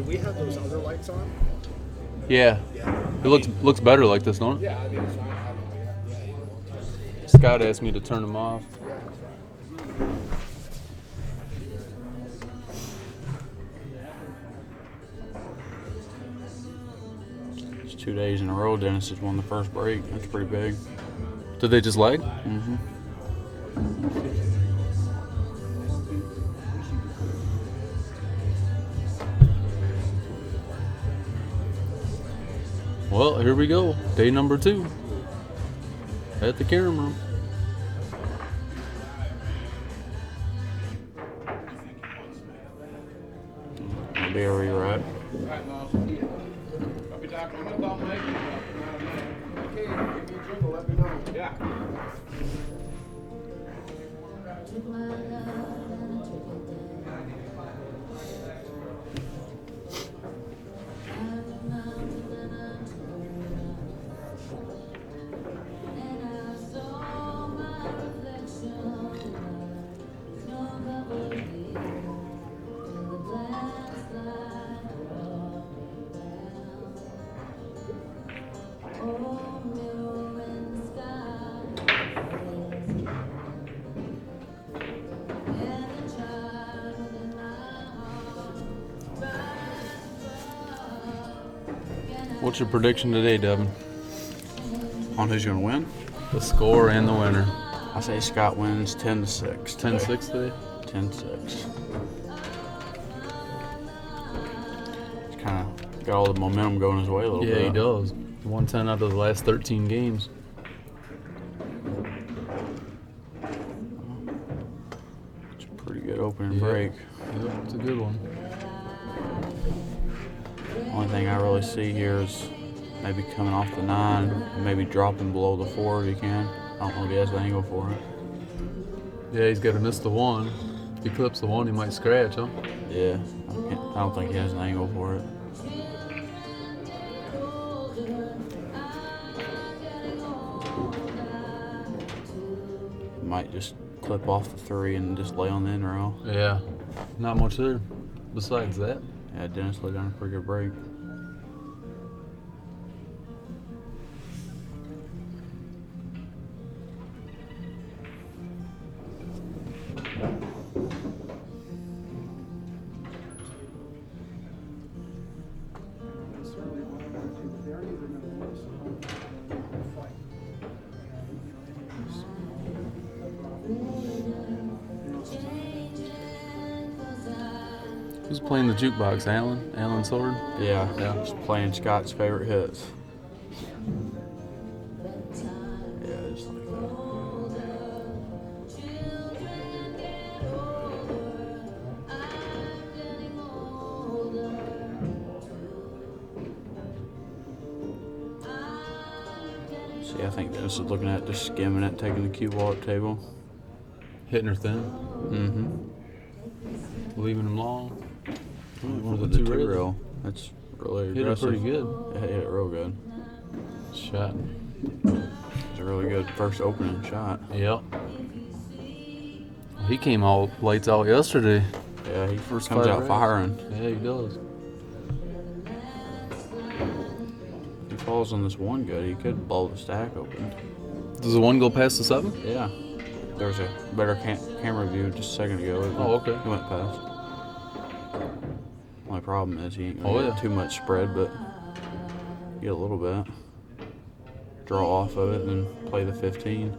we have those other lights on? Yeah. Yeah. It looks better like this, don't it? Yeah, I mean, it's fine. I don't know. Yeah. Scott asked me to turn them off. It's 2 days in a row Dennis has won the first break. That's pretty big. Did they just lag? Mm-hmm. Well, here we go. Day number 2 at the camera. I'll be where you're at. Yeah. What's your prediction today, Devin? On who's going to win? The score and the winner. I say Scott wins 10-6. 10-6 today? 10-6. He's kind of got all the momentum going his way a little bit. Yeah, he does. Won 10 out of the last 13 games. It's a pretty good opening Yeah. break. Yep, it's a good one. Only thing I really see here is maybe coming off the 9, and maybe dropping below the 4 if he can. I don't know if he has the angle for it. Yeah, he's got to miss the 1. If he clips the 1, he might scratch, huh? Yeah, I don't think he has an angle for it. Might just clip off the 3 and just lay on the end rail. Yeah. Not much there besides that. Yeah, Dennis laid down a pretty good break. Who's playing the jukebox? Alan Sword? Yeah, Yeah. just playing Scott's favorite hits. Yeah, just like that. See, I think Dennis is looking at just skimming it, taking the cue ball at the table. Hitting her thin. Mm-hmm. Leaving him long. For the the two 2 rail. rail. That's really Hit it aggressive. pretty good. Yeah, hit it real good. Shot. It's a really good first opening shot. Yep. He came all lights out yesterday. Yeah, he First comes 5 out rails. firing. Yeah, he does. If he falls on this 1 good, he could blow the stack open. Does the 1 go past the 7? Yeah. There was a better camera view just a second ago. Oh, okay. He went past. Only problem is he ain't Oh, gonna yeah. get too much spread, but get a little bit. Draw off of it and then play the 15.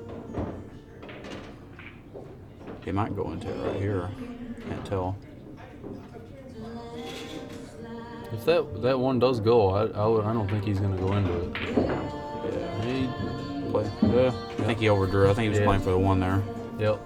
He might go into it right here. Can't tell. If that 1 does go, I don't think he's gonna go into it. Yeah. He, Play. Yeah. I think he overdrew. I think he was Yeah. playing for the 1 there. yep.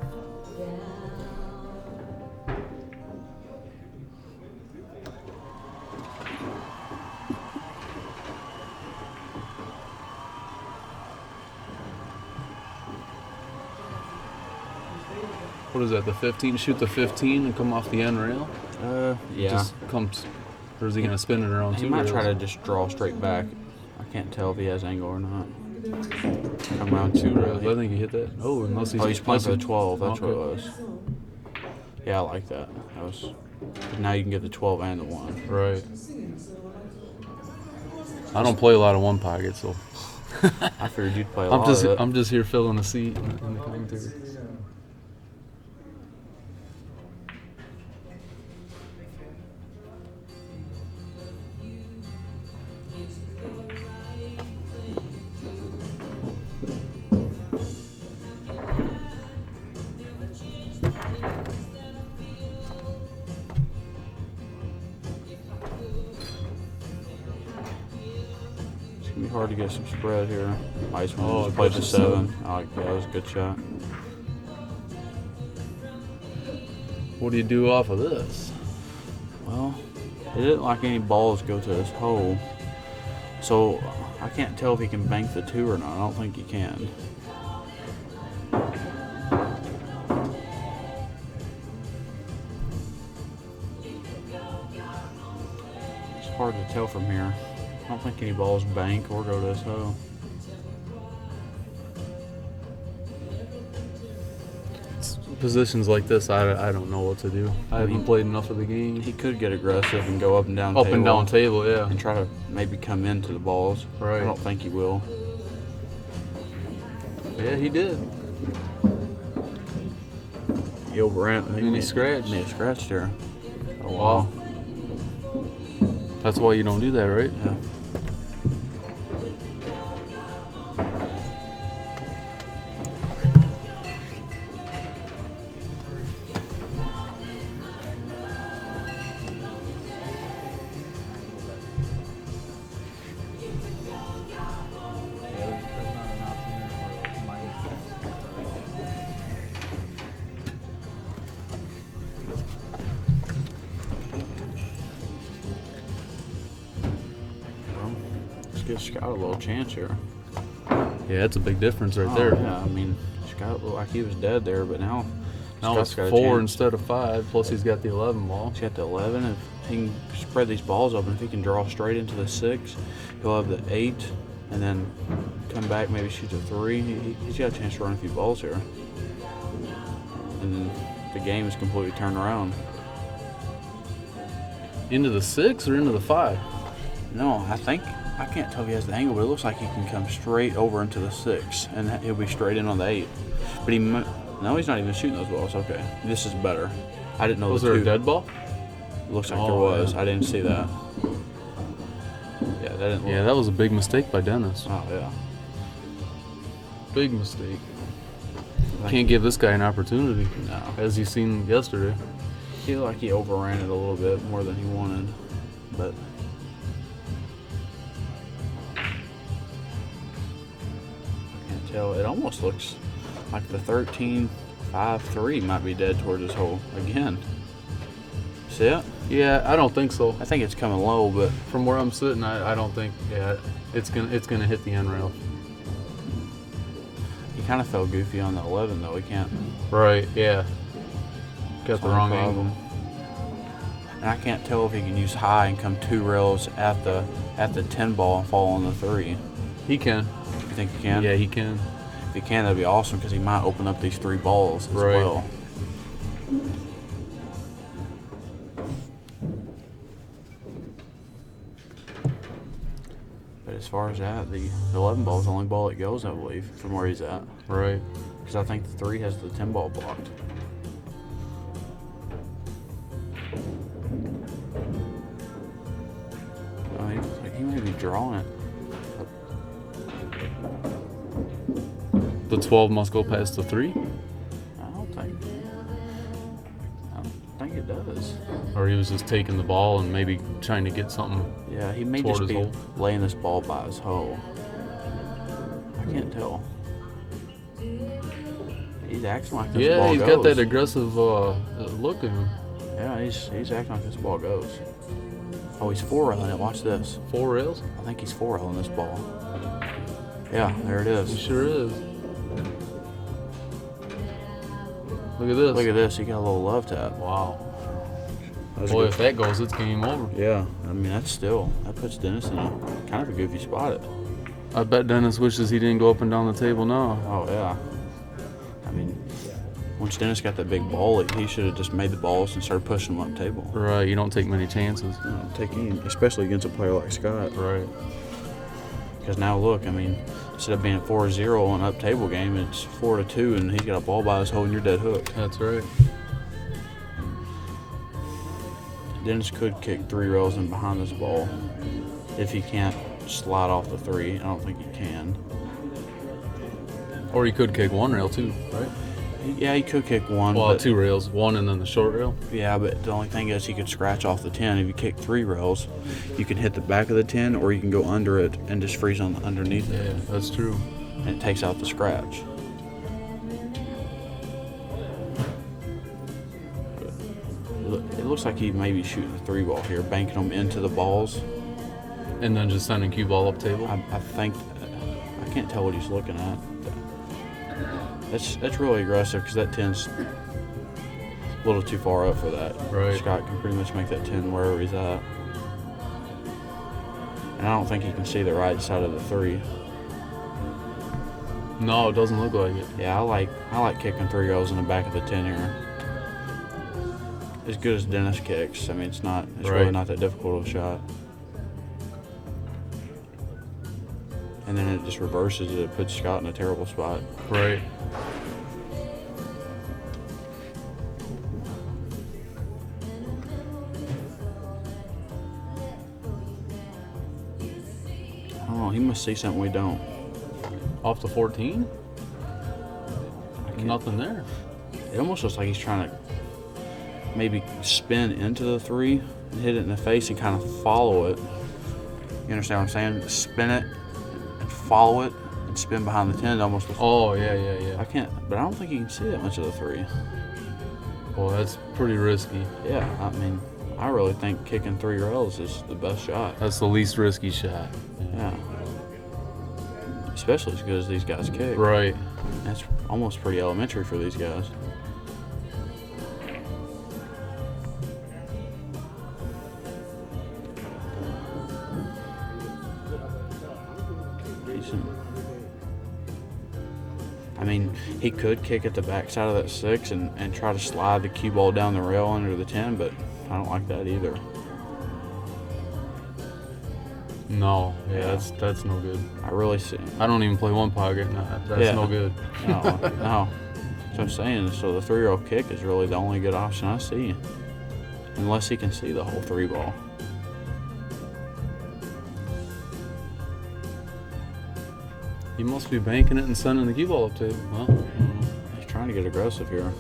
What is that? The 15? Shoot the 15 and come off the end rail? Yeah. Just comes. Or is he gonna spin it around He 2 might rails? try to just draw straight back. I can't tell if he has angle or not. Come around 2 rails. I think he hit that. Oh, unless he's. Oh, he's playing for the unless 12. That's what it Okay. was. Yeah, I like that. That was Now you can get the 12 and the 1. Right. I don't play a lot of one pocket, so I figured you'd play a lot of it. I'm just here filling a seat in the commentary. It's gonna be hard to get some spread here. Iceman Oh, just played the pushes 7. 7. I like that. That was a good shot. What do you do off of this? Well, he didn't like any balls go to his hole, so I can't tell if he can bank the 2 or not. I don't think he can. It's hard to tell from here. I don't think any balls bank or go to his hole. Positions like this, I don't know what to do. I haven't played enough of the game. He could get aggressive and go up and down Up table and down table, yeah. and try to maybe come into the balls. Right. I don't think he will. Yeah, he did. He overran. And he scratched. And he scratched there. Oh, Wow. That's why you don't do that, right? Yeah. Well, let's give Scott a little chance here. Yeah, that's a big difference right Oh, there. Yeah, I mean, Scott looked like he was dead there, but now Now Scott's it's got a 4 chance. instead of 5, plus he's got the 11 ball. He's got the 11. If he can spread these balls open, if he can draw straight into the 6, he'll have the 8, and then come back, maybe shoot the 3. He's got a chance to run a few balls here. And then the game is completely turned around. Into the 6 or into the 5? No, I can't tell if he has the angle, but it looks like he can come straight over into the 6, and he'll be straight in on the 8. But no, he's not even shooting those balls. Okay, this is better. I didn't know Was the there 2. a dead ball? Looks like there Oh, was. yeah. I didn't see that. Yeah, that didn't look. Yeah, that was a big mistake by Dennis. Oh, yeah. Big mistake. Like, Can't give this guy an opportunity, No. as you seen yesterday. I feel like he overran it a little bit more than he wanted, but I can't tell. It almost looks like the 13-5-3 might be dead towards his hole again. See it? Yeah, I don't think so. I think it's coming low, but From where I'm sitting, I don't think. Yeah, it's gonna hit the end rail. he kind of felt goofy on the 11 though. He can't. Right. Yeah. Got the That's wrong my angle. problem. And I can't tell if he can use high and come 2 rails at the 10 ball and fall on the 3. He can. You think he can? Yeah, he can. If he can, that'd be awesome because he might open up these 3 balls as Right. well. But as far as that, the 11 ball is the only ball that goes, I believe, from where he's at. Right. Because I think the 3 has the 10 ball blocked. Oh, he may be drawing it. The 12 must go past the 3, I don't think it does. or he was just taking the ball and maybe trying to get something. Yeah, he may Toward just his be hole. laying this ball by his hole. I can't tell. He's acting like this Yeah, ball he's goes. got that aggressive look in him. Yeah, he's acting like this ball goes. Oh, he's 4-railing it. Watch this. 4 rails. I think he's 4-railing this ball. Yeah, there it He is. sure is. Look at this. Look at this. He got a little love tap. Wow. That Boy, if that goes, it's game over. Yeah, I mean that puts Dennis in a kind of a goofy spot. I bet Dennis wishes he didn't go up and down the table now. Oh yeah. I mean, once Dennis got that big ball, he should have just made the balls and started pushing them up table. Right. You don't take many chances. Take any, especially against a player like Scott. Right. Because now look, I mean, instead of being a 4-0 on an up table game, it's 4-2, and he's got a ball by his hole and you're dead hook. That's right. Dennis could kick 3 rails in behind this ball if he can't slide off the 3. I don't think he can. Or you could kick 1 rail too, right? Yeah, he could kick 1. Well, but, 2 rails, 1 and then the short rail. Yeah, but the only thing is he could scratch off the 10. If you kick 3 rails, you can hit the back of the 10, or you can go under it and just freeze on underneath it. Yeah, that's true. And it takes out the scratch. It looks like he may be shooting a 3 ball here, banking them into the balls. And then just sending cue ball up table. I think I can't tell what he's looking at. That's really aggressive because that 10's a little too far up for that. Right. Scott can pretty much make that 10 wherever he's at. And I don't think he can see the right side of the 3. No, it doesn't look like it. Yeah, I like kicking 3 rails in the back of the 10 here. As good as Dennis kicks, I mean it's really Right. not that difficult of a shot. And then it just reverses it. It puts Scott in a terrible spot. Right. I don't know. He must see something we don't. Off the 14? Nothing there. It almost looks like he's trying to maybe spin into the 3 and hit it in the face and kind of follow it. You understand what I'm saying? Spin it and follow it and spin behind the 10. It almost looks Oh, yeah. I can't, but I don't think you can see that much of the 3. Well, that's pretty risky. Yeah, I mean, I really think kicking 3 rails is the best shot. That's the least risky shot. Yeah. Especially as good as these guys kick. Right. That's almost pretty elementary for these guys. Decent. I mean, he could kick at the backside of that 6 and try to slide the cue ball down the rail under the 10, but I don't like that either. No. Yeah, Yeah. that's no good. I really see. I don't even play one pocket. No, that's Yeah. no good. No, no. So I'm saying, so the 3 rail kick is really the only good option I see. Unless he can see the whole 3 ball. He must be banking it and sending the cue ball up table. Well, I don't know. He's trying to get aggressive here.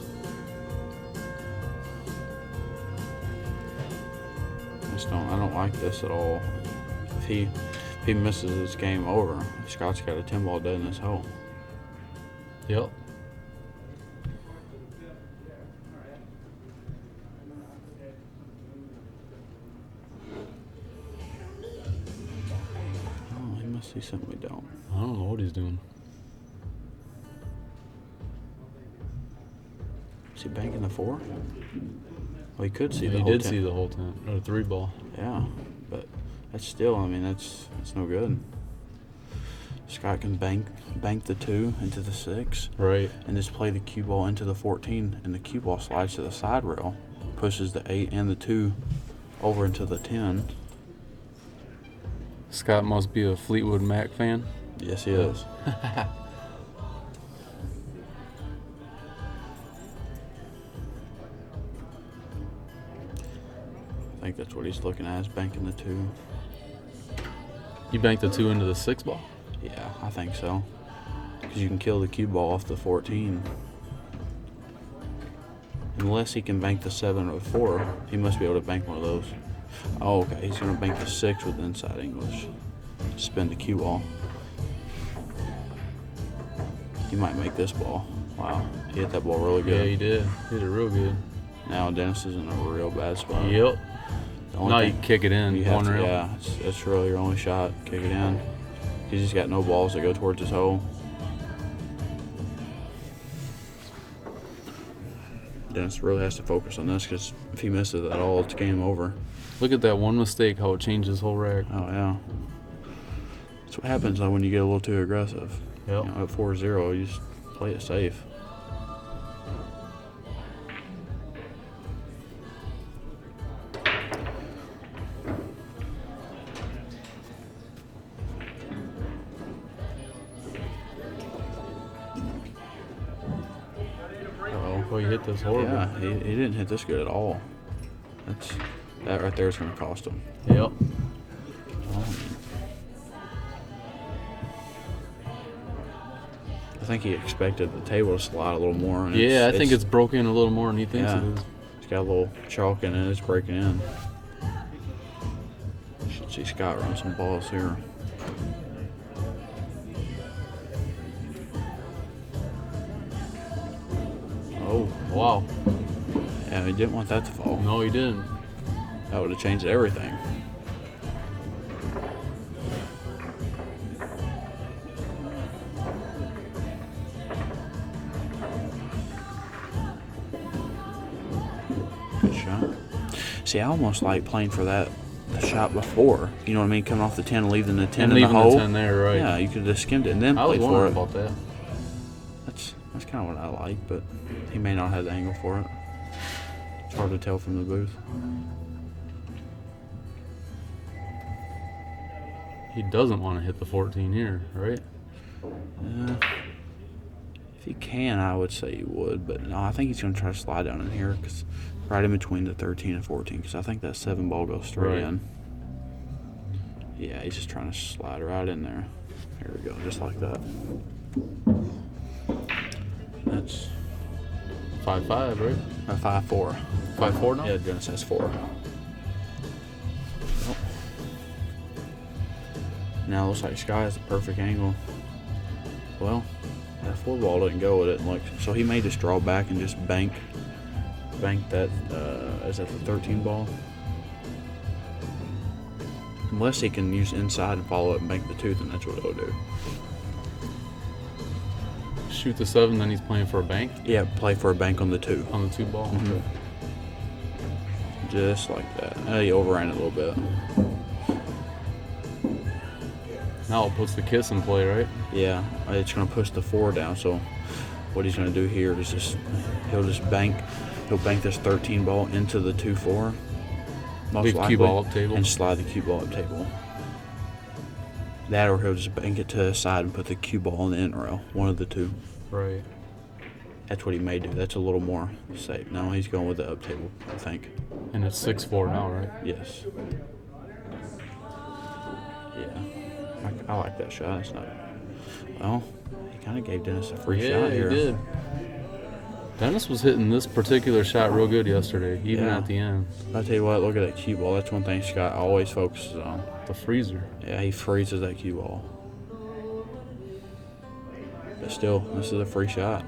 I don't like this at all. If he misses, it's game over. Scott's got a 10 ball dead in his hole. Yep. Oh, he must see something we don't. I don't know what he's doing. Is he banking the 4? Well, he could see Yeah, the he whole did 10. see the whole 10 or the 3 ball. Yeah, but that's still, I mean, that's no good. Scott can bank the 2 into the 6 Right. and just play the cue ball into the 14, and the cue ball slides to the side rail, pushes the 8 and the 2 over into the 10. Scott must be a Fleetwood Mac fan. Yes, he is. I think that's what he's looking at, is banking the 2. You banked the 2 into the 6 ball? Yeah, I think so. Because you can kill the cue ball off the 14. Unless he can bank the 7 or the 4, he must be able to bank one of those. Oh, okay. He's going to bank the 6 with inside English. Spin the cue ball. He might make this ball. Wow. He hit that ball really Yeah, good. he did. He did it real good. Now Dennis is in a real bad spot. Yep. The only Now thing- you kick it in. You have One to, rail. yeah, it's really your only shot. Kick it in. He's just got no balls that go towards his hole. Dennis really has to focus on this, because if he misses at all, it's game over. Look at that one mistake, how it changed his whole rack. Oh, yeah. That's what happens though when you get a little too aggressive. Yep. You know, at 4-0, you just play it safe. Oh, he hit this horrible. Yeah, he didn't hit this good at all. That right there is going to cost him. Yep. I think he expected the table to slide a little more. And Yeah, I think it's broken a little more than he thinks Yeah. it is. It's got a little chalk in it. It's breaking in. Should see Scott run some balls here. Oh, Wow. yeah, he didn't want that to fall. No, he didn't. That would have changed everything. Good shot. See, I almost like playing for the shot before. You know what I mean? Coming off the 10 and leaving the 10 And in the leaving hole. the 10 there, right. Yeah, you could have just skimmed it and then I was played for wondering it. about that. That's kind of what I like, but he may not have the angle for it. It's hard to tell from the booth. He doesn't want to hit the 14 here, right? If he can, I would say he would, but no, I think he's going to try to slide down in here, because right in between the 13 and 14, because I think that 7 ball goes straight Right. in. Yeah, he's just trying to slide right in there. Here we go, just like that. That's 5-5, right? a 5-4. 5-4 now? Yeah, Dennis has 4. Well, now it looks like Sky has a perfect angle. Well, that 4 ball didn't go with it. Like, so he may just draw back and just bank that. Is that the 13 ball? Unless he can use inside and follow it and bank the 2, then that's what he'll do. Shoot the 7, then he's playing for a bank Yeah, play for a bank on the 2. on the 2 ball. Mhm. Okay. Just like that. He overran it a little bit. Now it puts the kiss in play, right? Yeah, it's going to push the 4 down. So what he's going to do here is he'll bank this 13 ball into the 2-4. Most Leave likely, cue ball up table. and slide the cue ball up table. That, or he'll just bank it to the side and put the cue ball on the end rail. One of the 2. Right. That's what he may do. That's a little more safe. No, he's going with the up table, I think. And it's 6-4 now, right? Yes. Yeah. I like that shot. It's not. Well, he kind of gave Dennis a free shot here. Yeah, he did. Dennis was hitting this particular shot real good yesterday, even Yeah. at the end. I tell you what, look at that cue ball. That's one thing Scott always focuses on. The freezer. Yeah, he freezes that cue ball. But still, this is a free shot.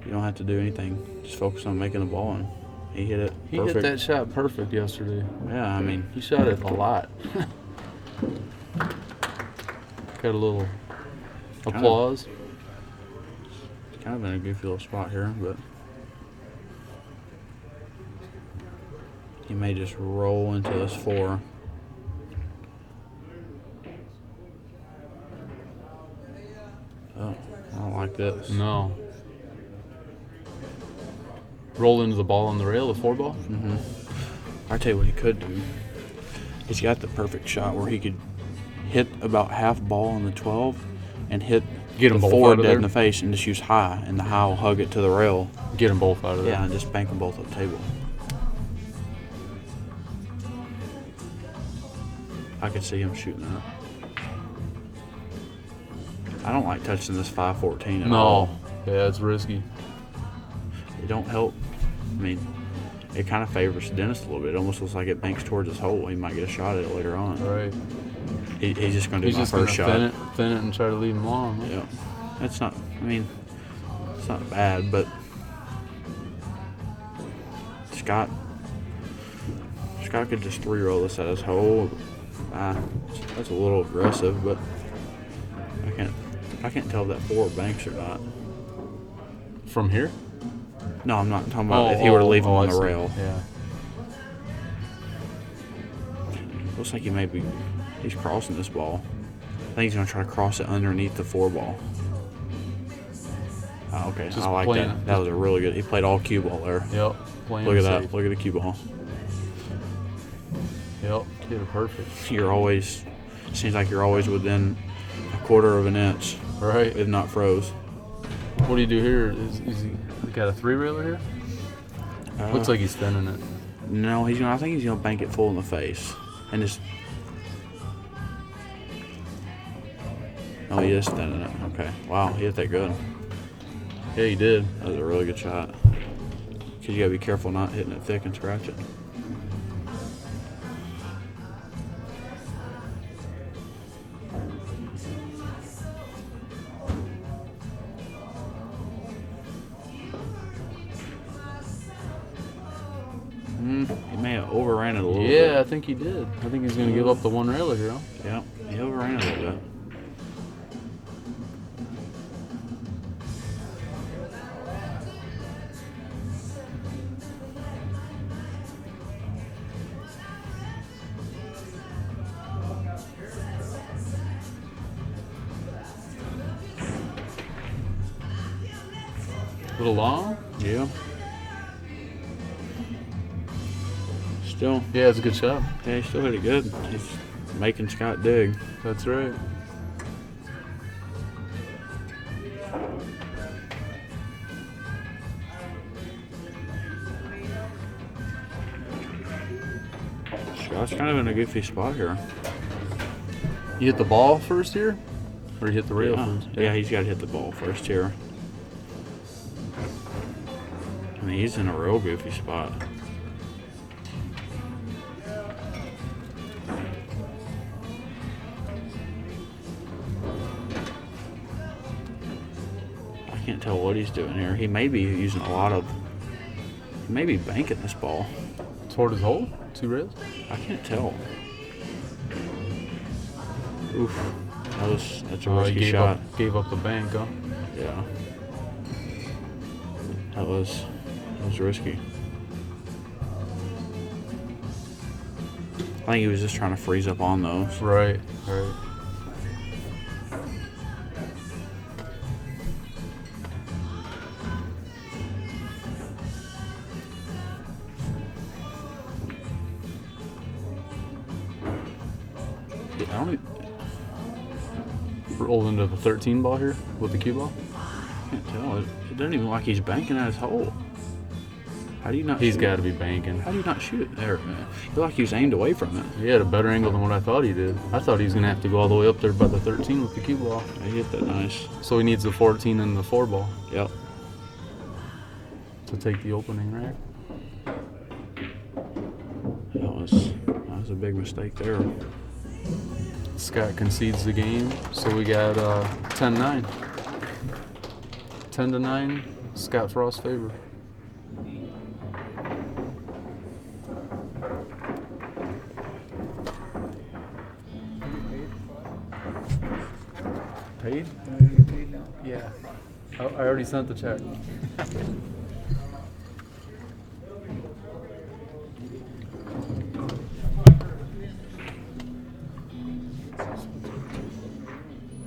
You don't have to do anything. Just focus on making the ball, and he hit it He perfect. hit that shot perfect yesterday. Yeah, I mean, He shot it a lot. Got a little applause. kind of in a goofy little spot here, but he may just roll into this 4. Oh, I don't like this. No. Roll into the ball on the rail, the 4 ball? I tell you what he could do. He's got the perfect shot where he could hit about half ball on the 12 and hit Get 'em the both 4 out of dead there? in the face and just use high, and the high will hug it to the rail. Get them both out of there. Yeah, and just bank them both up table. I could see him shooting that. I don't like touching this 514 at all. No. Yeah, it's risky. It don't help. I mean, it kind of favors Dennis a little bit. It almost looks like it banks towards his hole. He might get a shot at it later on. Right. He's just going to do He's my just first gonna shot. thin it and try to leave him long. Huh? Yeah. That's not, I mean, it's not bad, but Scott could just 3-roll this at his hole. That's a little aggressive, but I can't tell if that 4 banks or not. From here? No, I'm not talking about if he were to leave him on I the see. rail. Yeah. Looks like he's crossing this ball. I think he's going to try to cross it underneath the 4 ball. Oh, okay, Just I like playing that. it. That was a really good. He played all cue ball there. Yep. Playing Look at safe. that. Look at the cue ball. Yep. Hit it perfect. Seems like you're always within a quarter of an inch, Right. if not froze. What do you do here? Is he got a 3-railer here? Looks like he's thinning it. No, I think he's gonna bank it full in the face, and just. Oh, he is thinning it. Okay. Wow, he hit that good. Yeah, he did. That was a really good shot. Cause you gotta be careful not hitting it thick and scratch it. He may have overran it a little bit. Yeah, I think he did. I think he's gonna give up the 1-railer here. Huh? Yeah, he overran it a little bit. A little long? Yeah. Still, Yeah, it's a good shot. yeah, he still hit it good. He's making Scott dig. That's right. Scott's kind of in a goofy spot here. You hit the ball first here? Or you hit the rail Yeah, first? yeah, he's got to hit the ball first here. I mean, he's in a real goofy spot. I can't tell what he's doing here. He may be using a lot of. He may be banking this ball. Toward his hole? 2 rails? I can't tell. Oof. That's a He risky shot. Gave up the bank, huh? Yeah. That was risky. I think he was just trying to freeze up on those. Right, right. I don't even, Roll into the 13 ball here with the cue ball. I can't tell. It doesn't even look like he's banking at his hole. How do you not? He's shoot got it? to be banking. How do you not shoot it there, man? You look like he was aimed away from it. He had a better angle than what I thought he did. I thought he was going to have to go all the way up there by the 13 with the cue ball. He hit that nice. So he needs the 14 and the 4 ball Yep. to take the opening, right? That was a big mistake there. Scott concedes the game, so we got 10-9. 10-9, Scott Frost favor. Paid? Yeah. I already sent the check.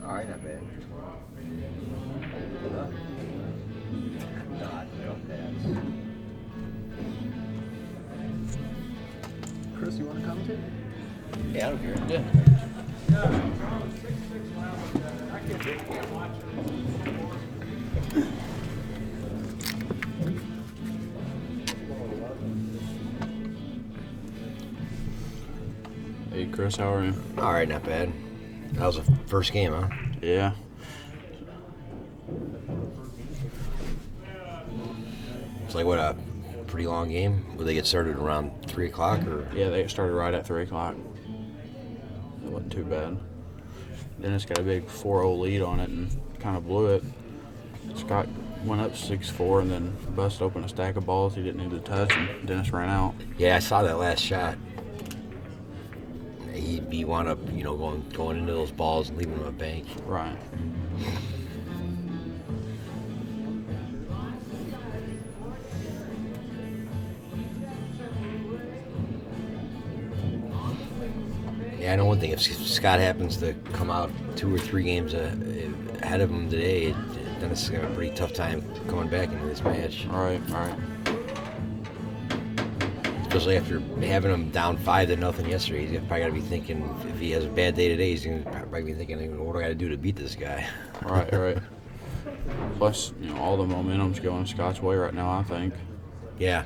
All right, not bad. Chris, you want to commentate? Yeah, I don't care. Yeah. Hey, Chris, how are you? All right, not bad. That was the first game, huh? Yeah. It's like what, a pretty long game. Will they get started around 3 o'clock or? Yeah, they started right at 3 o'clock. It wasn't too bad. Dennis got a big 4-0 lead on it and kind of blew it. Scott went up 6-4 and then busted open a stack of balls he didn't need to touch, and Dennis ran out. Yeah, I saw that last shot. He wound up, going into those balls and leaving them a bank. Right. Yeah, I know one thing. If Scott happens to come out 2 or 3 games ahead of him today, Dennis is going to have a pretty tough time coming back into this match. Right. Especially after having him down 5-0 yesterday. He's probably got to be thinking, if he has a bad day today, he's going to probably be thinking, what do I got to do to beat this guy? Right. Plus, all the momentum's going Scott's way right now, I think. Yeah.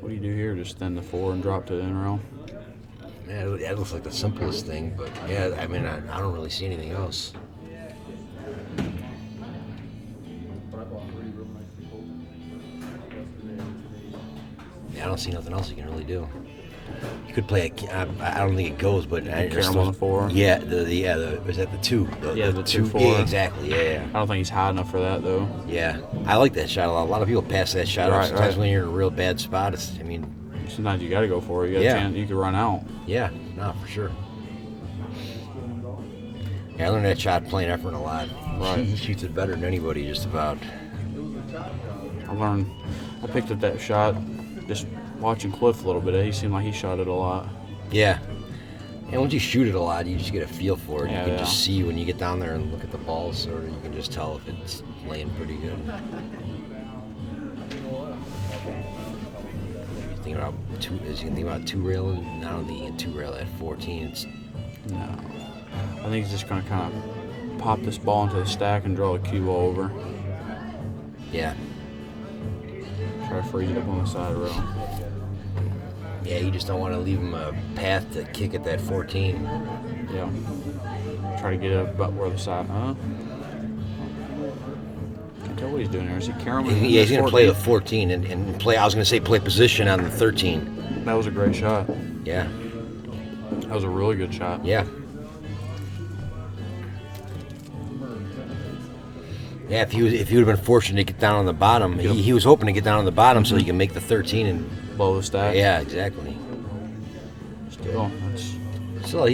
What do you do here? Just stand the 4 and drop to the in rail? Yeah, that looks like the simplest thing, but yeah, I mean, I don't really see anything else. Yeah, I don't see nothing else you can really do. You could play I don't think it goes, but Carom on the 4? Yeah, was that the 2? The 2-4. Yeah, exactly. Yeah. I don't think he's high enough for that, though. Yeah, I like that shot a lot. A lot of people pass that shot up. Sometimes when you're in a real bad spot, Sometimes you got to go for it. You got a chance, you can run out. Yeah, no, for sure. Yeah, I learned that shot playing effort a lot. Right. He shoots it better than anybody, just about. I picked up that shot just watching Cliff a little bit. He seemed like he shot it a lot. Yeah. And once you shoot it a lot, you just get a feel for it. Yeah, you can just see when you get down there and look at the balls, sort of, you can just tell if it's laying pretty good. Is you think about 2-railing? I don't think you can 2-rail at 14. No. I think he's just going to kind of pop this ball into the stack and draw the cue ball over. Yeah. Try to freeze it up on the side rail. Yeah, you just don't want to leave him a path to kick at that 14. Yeah. Try to get it about where the side, Can't tell what he's doing here. Is he carrying? Yeah, he's going to play the 14 and play. I was going to say play position on the 13. That was a great shot. Yeah. That was a really good shot. Yeah. Yeah, if he would have been fortunate to get down on the bottom, he was hoping to get down on the bottom so he can make the 13 and blow the stack. Yeah, exactly. He's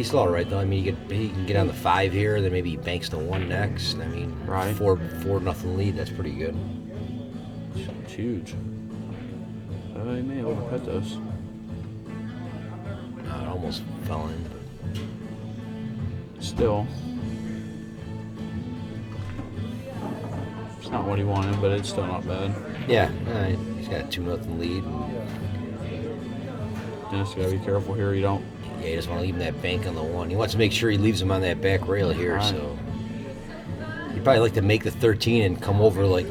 still all right though. I mean, he can get on the 5 here, then maybe he banks the 1 next. I mean, right. 4-0 lead. That's pretty good. It's huge. He may overcut this. No, it almost fell in. But... Still. It's not what he wanted, but it's still not bad. Yeah, he's got a 2-0 lead. Just gotta be careful here. You don't. Yeah, he doesn't want to leave him that bank on the 1. He wants to make sure he leaves him on that back rail here. Right. So he'd probably like to make the 13 and come over like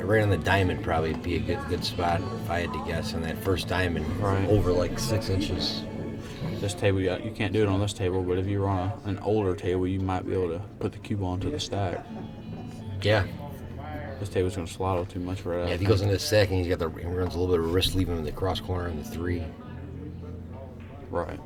right on the diamond. Probably be a good spot if I had to guess on that first diamond. Right. Over like 6 inches. This table, you can't do it on this table, but if you were on an older table, you might be able to put the cue ball into the stack. Yeah. This table's going to slide too much for that. Yeah, if he goes into the stack and he runs a little bit of risk leaving him in the cross corner in the 3. Right.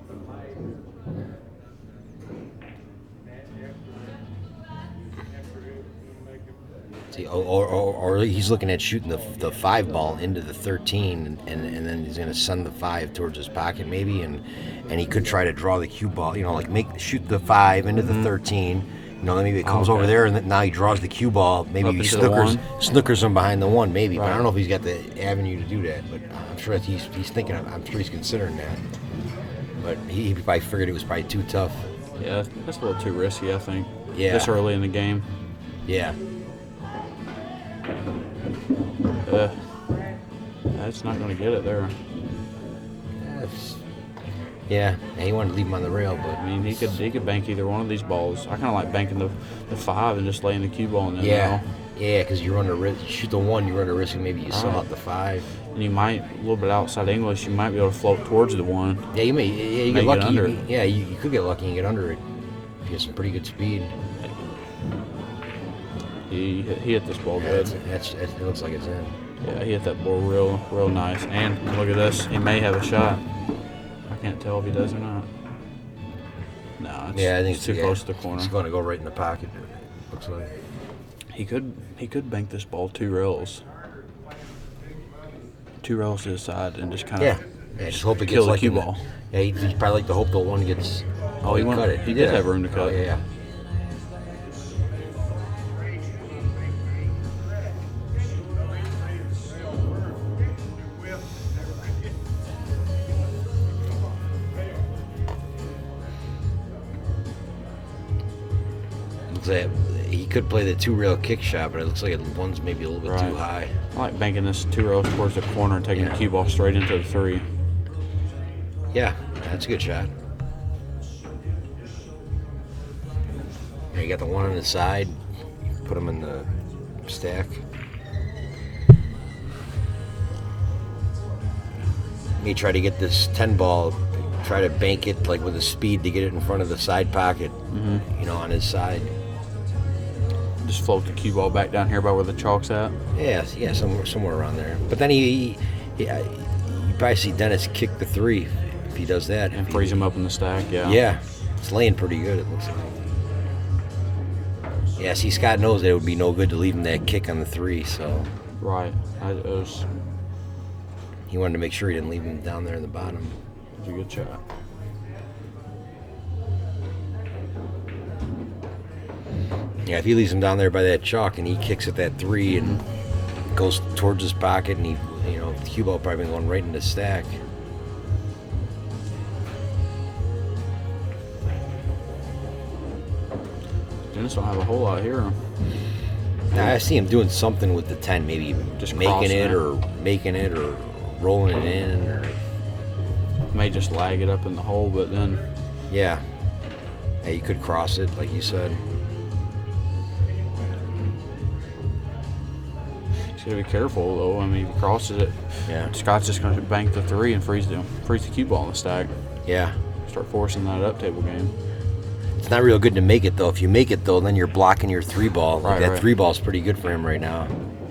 See, or he's looking at shooting the 5 ball into the 13, and then he's going to send the 5 towards his pocket maybe, and he could try to draw the cue ball, like shoot the 5 into the 13. Then maybe it comes over there, and then now he draws the cue ball. Maybe he snookers him behind the 1, maybe. Right. But I don't know if he's got the avenue to do that. But I'm sure that he's thinking. I'm sure he's considering that. But he probably figured it was probably too tough. Yeah, that's a little too risky, I think. Yeah. This early in the game. Yeah. That's not going to get it there. Yeah, he wanted to leave him on the rail, but I mean, he could bank either one of these balls. I kind of like banking the 5 and just laying the cue ball in there. Yeah, because you run a risk. You shoot the 1, you run a risk, and maybe you sum out the 5. And you might, a little bit outside English, you might be able to float towards the 1. Yeah, you may. Yeah, you get lucky. You could get lucky and get under it. You get some pretty good speed. He hit this ball good. It looks like it's in. Yeah, he hit that ball real nice. And look at this, he may have a shot. I can't tell if he does or not. No, I think it's too close to the corner. It's going to go right in the pocket. Looks like he could bank this ball 2 rails. 2 rails to the side and just kind of just hope it kill gets the cue ball. Yeah, he'd probably like to hope the 1 gets. Oh, he cut it. He did have room to cut. Oh, yeah. He could play the 2-rail kick shot, but it looks like 1's maybe a little bit too high. I like banking this 2 rails towards the corner and taking the cue ball straight into the 3. Yeah, that's a good shot. You got the one on the side. Put them in the stack. Me try to get this 10 ball, try to bank it like with a speed to get it in front of the side pocket, you know, on his side. Just float the cue ball back down here by where the chalk's at. Yeah, somewhere around there. But then you probably see Dennis kick the 3 if he does that. And freeze him up in the stack, yeah. Yeah, it's laying pretty good, it looks like. Yeah, see, Scott knows that it would be no good to leave him that kick on the 3, so Right. It was he wanted to make sure he didn't leave him down there in the bottom. a good shot. Yeah, if he leaves him down there by that chalk and he kicks at that 3 and goes towards his pocket and the cue ball probably going right in the stack. Dennis don't have a whole lot here. Now, I see him doing something with the 10, maybe Just making crossing it it. or making it or rolling it in or May just lag it up in the hole, but then yeah. Yeah, you could cross it like you said. he's got to be careful, though. I mean, if he crosses it, Yeah. Scott's just going to bank the 3 and freeze the cue ball in the stack. Yeah. Start forcing that up table game. It's not real good to make it though. If you make it though, then you're blocking your 3 ball. Like Right, that right. 3 ball's pretty good for him right now.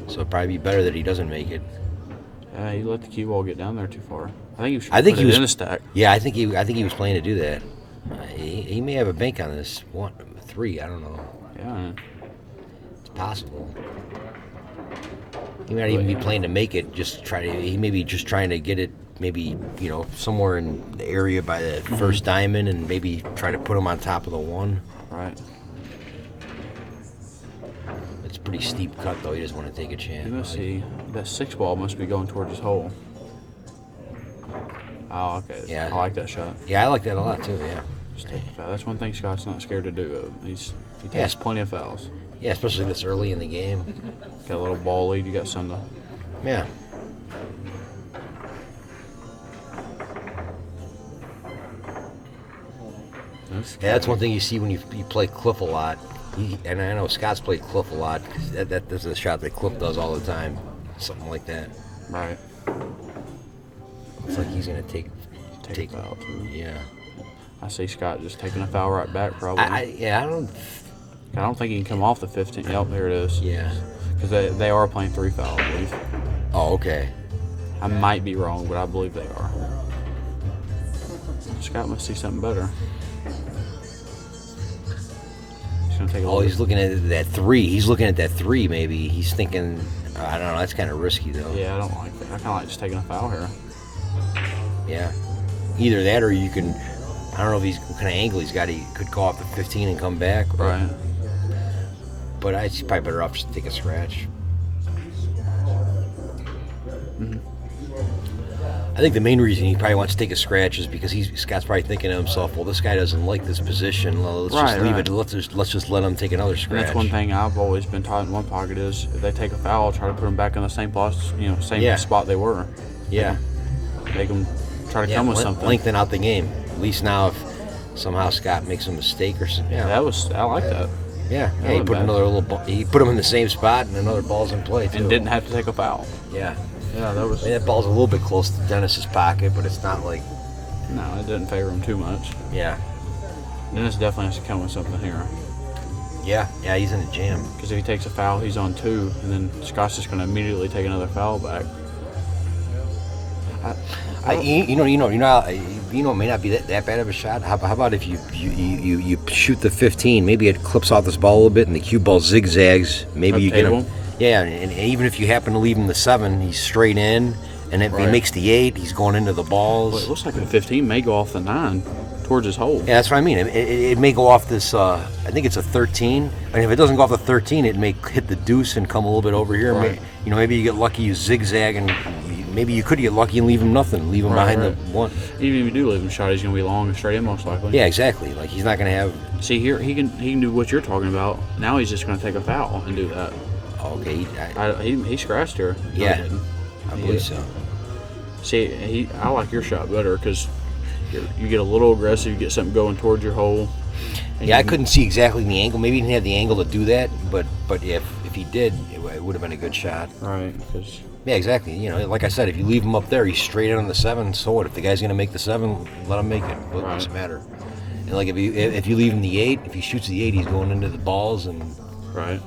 So it'd probably be better that he doesn't make it. Yeah, he let the cue ball get down there too far. I think he was I think put he it was in a stack. Yeah, I think he was planning to do that. He may have a bank on this 3. I don't know. Yeah. It's possible. He might even be planning to make it. He may be just trying to get it. Maybe somewhere in the area by the first diamond, and maybe try to put him on top of the 1. Right. It's a pretty steep cut though. He doesn't want to take a chance. You must see that 6 ball must be going towards his hole. Oh, okay. Yeah. I like that shot. Yeah, I like that a lot too. Yeah. Just take the foul. That's one thing Scott's not scared to do. He takes Yeah. plenty of fouls. Yeah, especially this early in the game. Got a little ball lead. You got something to. Yeah. Yeah, that's one thing you see when you play Cliff a lot. And I know Scott's played Cliff a lot. 'Cause that's a shot that Cliff does all the time. Something like that. Right. It's like he's gonna take Take a foul, too. Yeah. I see Scott just taking a foul right back, probably. I don't. I don't think he can come off the 15. Yep, there it is. Yeah. Because they are playing 3 foul, I believe. Oh, okay. I might be wrong, but I believe they are. Scott must see something better. He's gonna take a Oh, look. he's looking at that 3. He's looking at that 3. Maybe he's thinking. I don't know. That's kind of risky though. Yeah, I don't like that. I kind of like just taking a foul here. Yeah. Either that or you can. I don't know if what kind of angle he's got. He could go off the 15 and come back. Right. But I'd probably better off just to take a scratch. I think the main reason he probably wants to take a scratch is because Scott's probably thinking to himself, well, this guy doesn't like this position. Well, let's just Right, leave right. it. Let's just let him take another And scratch. that's one thing I've always been taught in one pocket is if they take a foul, try to put them back in the same place, same Yeah. spot they were. Yeah. Make them try to Yeah, come with something. lengthen out the game. At least now, if somehow Scott makes a mistake or something, I like that. yeah, he wasn't put bad. another little ball. He put him in the same spot, and another ball's in play too. And didn't have to take a foul. Yeah, Yeah, that was. I mean, that ball's a little bit close to Dennis's pocket, but it's not like. No, it didn't favor him too much. Yeah, Dennis definitely has to come with something here. yeah, he's in a jam. Because if he takes a foul, he's on 2, and then Scott's just going to immediately take another foul back. It may not be that bad of a shot. How about if you shoot the 15, maybe it clips off this ball a little bit, and the cue ball zigzags. Maybe Up you get him. table? Yeah, and even if you happen to leave him the 7, he's straight in, and if he Right. makes the 8, he's going into the balls. Well, it looks like the 15 may go off the 9 towards his hole. Yeah, that's what I mean. It may go off this. I think it's a 13. And if it doesn't go off the 13, it may hit the deuce and come a little bit over here. Right. Maybe you get lucky, you zigzag, and maybe you could get lucky and leave him nothing. Leave him Right, behind right. the 1. Even if you do leave him shot, he's going to be long and straight in most likely. Yeah, exactly. Like he's not going to have. See here, he can do what you're talking about. Now he's just going to take a foul and do that. Okay, He scratched here. No, he Yeah. didn't. I He believe did. so. See, I like your shot better because you get a little aggressive, you get something going towards your hole. Yeah, I couldn't see exactly the angle. Maybe he didn't have the angle to do that, but if he did, it would have been a good shot. Right, because Yeah, exactly. You know, like I said, if you leave him up there, he's straight in on the 7. So what? If the guy's going to make the 7, let him make it. What does it matter? And like if you leave him the 8, if he shoots the 8, he's going into the balls and. right.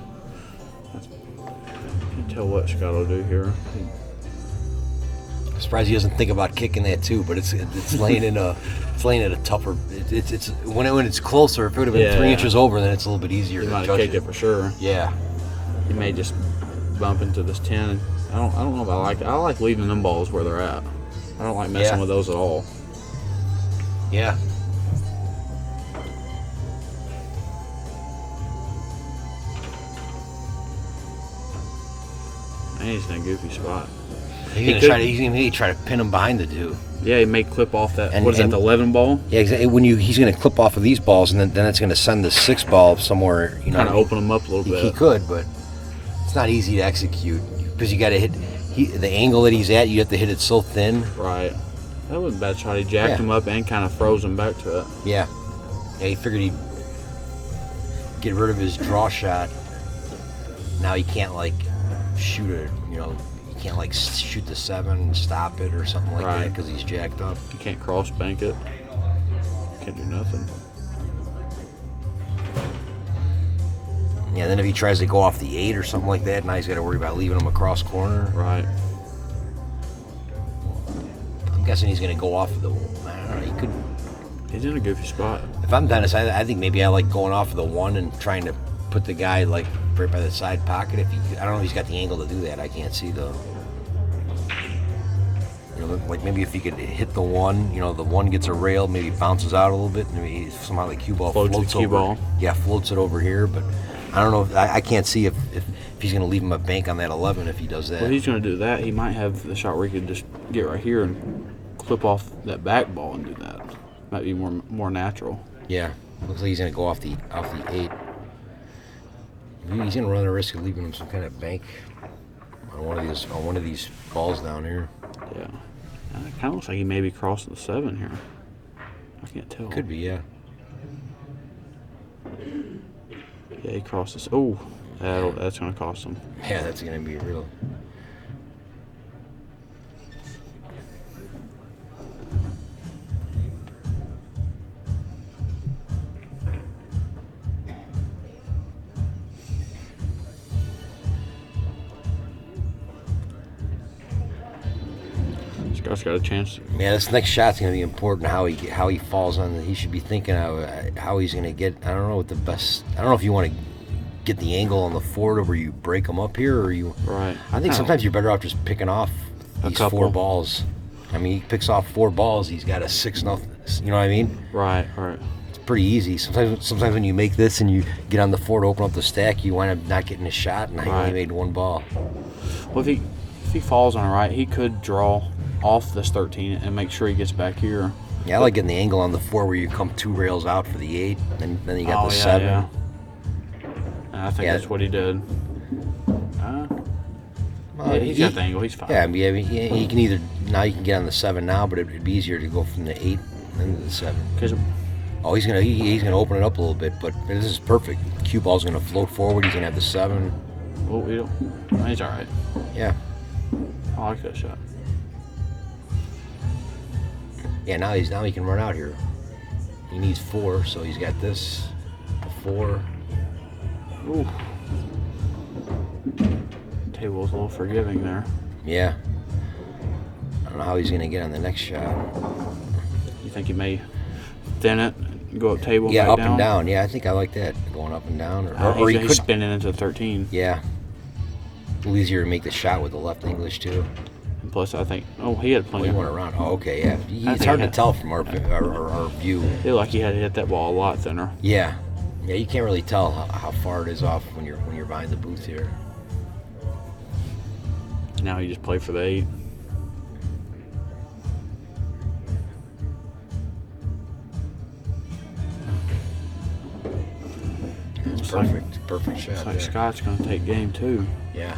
You can tell what Scott will do here. I'm surprised he doesn't think about kicking that too, but it's laying in a tougher. It's when it's closer. If it would have been 3 inches over, then it's a little bit easier He to might judge have kicked it for sure. Yeah. He may just bump into this 10. I don't know if I like leaving them balls where they're at. I don't like messing with those at all. Yeah. And he's in a goofy spot. He's gonna try to pin him behind the 2. Yeah, he may clip off that. And- What is that? and- The 11 ball? Yeah, exactly. He's gonna clip off of these balls, and then it's gonna send the 6 ball somewhere. You know, Kind of open them up a little bit. He could, but it's not easy to execute because you got to hit the angle that he's at. You have to hit it so thin. Right. That wasn't a bad shot. He jacked him up and kind of froze him back to it. Yeah. Yeah, he figured he'd get rid of his draw shot. Now he can't like shoot it. You know, he can't like shoot the 7 and stop it or something like that because he's jacked up. You can't cross bank it. Can't do nothing. Yeah. Then if he tries to go off the 8 or something like that, now he's got to worry about leaving him across corner. Right. I'm guessing he's going to go off of the. I don't know. He could. He's in a goofy spot. If I'm Dennis, I think maybe I like going off of the 1 and trying to put the guy like right by the side pocket. I don't know if he's got the angle to do that. I can't see though. You know, like maybe if he could hit the 1, you know, the 1 gets a rail, maybe bounces out a little bit, and maybe somehow the cue ball Floats the cue over. ball. Yeah, floats it over here, but I don't know. If, I can't see if he's going to leave him a bank on that 11 if he does that. Well, he's going to do that. He might have the shot where he could just get right here and clip off that back ball and do that. Might be more natural. Yeah, looks like he's going to go off the 8. He's going to run the risk of leaving him some kind of bank on one of these balls down here. Yeah. It kind of looks like he may be crossing the 7 here. I can't tell. Could be, yeah. Yeah, he crosses. Oh, that's going to cost him. Yeah, that's going to be real. Scott's got a chance. Yeah, this next shot's going to be important. How he falls on. He should be thinking how he's going to get. I don't know what the best. I don't know if you want to get the angle on the forward where you break them up here, or you. Right. I think sometimes you're better off just picking off these 4 balls. I mean, he picks off 4 balls. He's got a 6-0. You know what I mean? Right. It's pretty easy. Sometimes when you make this and you get on the 4 to open up the stack, you wind up not getting a shot, and he only made 1 ball. Well, if he falls on it right, he could draw off this 13 and make sure he gets back here. Yeah, I like getting the angle on the 4 where you come 2 rails out for the 8, and then you got the 7. Yeah. I think that's what he did. He's got the angle. He's fine. Yeah, I mean, he can either now you can get on the 7 now, but it'd be easier to go from the 8 into the 7. Oh, he's gonna open it up a little bit, but this is perfect. Cue ball's gonna float forward. He's gonna have the 7. Oh, he's all right. Yeah. I like that shot. Yeah, now he can run out here. He needs 4, so he's got this, the 4. Ooh. Table's a little forgiving there. Yeah. I don't know how he's gonna get on the next shot. You think he may thin it, and go up table, Yeah, back up down? and down. Yeah, I think I like that, going up and down. Or he he's could. spinning into 13. Yeah. A little easier to make the shot with the left English too. And plus, I think, he had plenty He of went around. Oh, okay, yeah. It's think hard to that- tell from our view. I feel like he had to hit that ball a lot thinner. Yeah, yeah. You can't really tell how far it is off when you're behind the booth here. Now he just played for the 8. It's perfect shot. Looks like there. Scott's going to take game 2. Yeah.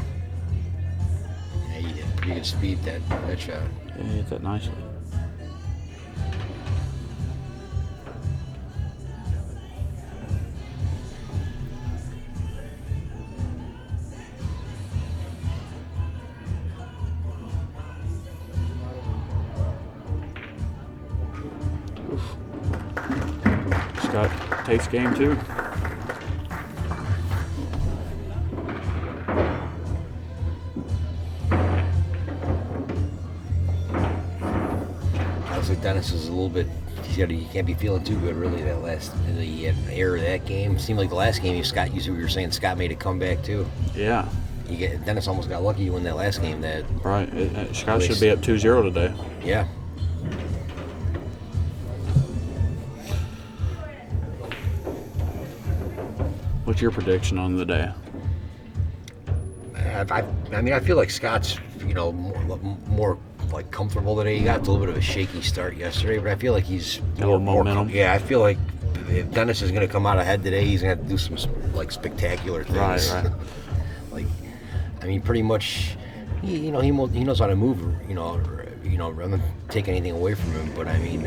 Yeah, you had pretty good speed that shot. Yeah, he hit that nicely. Scott takes game 2. Honestly, Dennis is a little bit. He can't be feeling too good, really. That last, he had an error that game. Seemed like the last game, Scott. You were saying Scott made a comeback too. Yeah. Dennis almost got lucky to win that last game. That Right. Scott should be up 2-0 today. yeah. What's your prediction on the day? I mean, I feel like Scott's, more like comfortable today. He got a little bit of a shaky start yesterday, but I feel like he's Got a little momentum. Yeah, I feel like if Dennis is going to come out ahead today, he's going to have to do some like spectacular things. Right. Like, I mean, pretty much, he knows how to move. I'm not taking anything away from him, but I mean,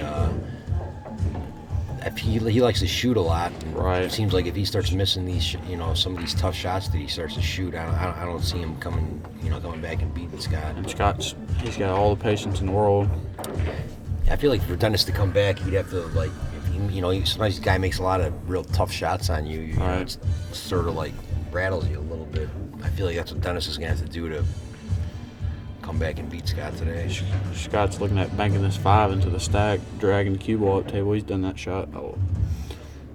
if he likes to shoot a lot. And Right. It seems like if he starts missing these, some of these tough shots that he starts to shoot, I don't see him coming back and beating Scott. And he's got all the patience in the world. I feel like for Dennis to come back, he'd have to sometimes the guy makes a lot of real tough shots on you. You know, Right. it's sort of like rattles you a little bit. I feel like that's what Dennis is gonna have to do to come back and beat Scott today. Scott's looking at banking this 5 into the stack, dragging the cue ball up table. He's done that shot